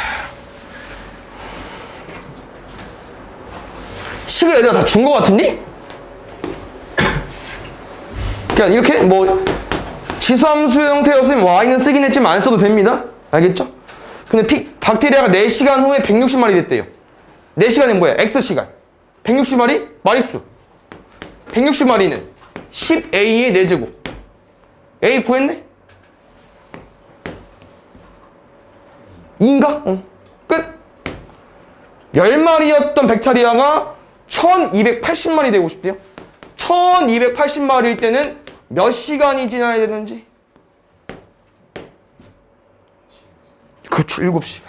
식을 애들아 다 준 거 같은데? 그냥 이렇게 뭐 지수함수 형태였으면 y는 쓰긴 했지만 안 써도 됩니다. 알겠죠? 근데 박테리아가 4시간 후에 160마리 됐대요. 4시간은 뭐야? X시간. 160마리? 마리수. 160마리는 10A의 4제곱. A 구했네? 2인가? 끝. 10마리였던 백타리아가 1280마리 되고 싶대요. 1280마리일 때는 몇 시간이 지나야 되는지? 그렇죠. 7시간.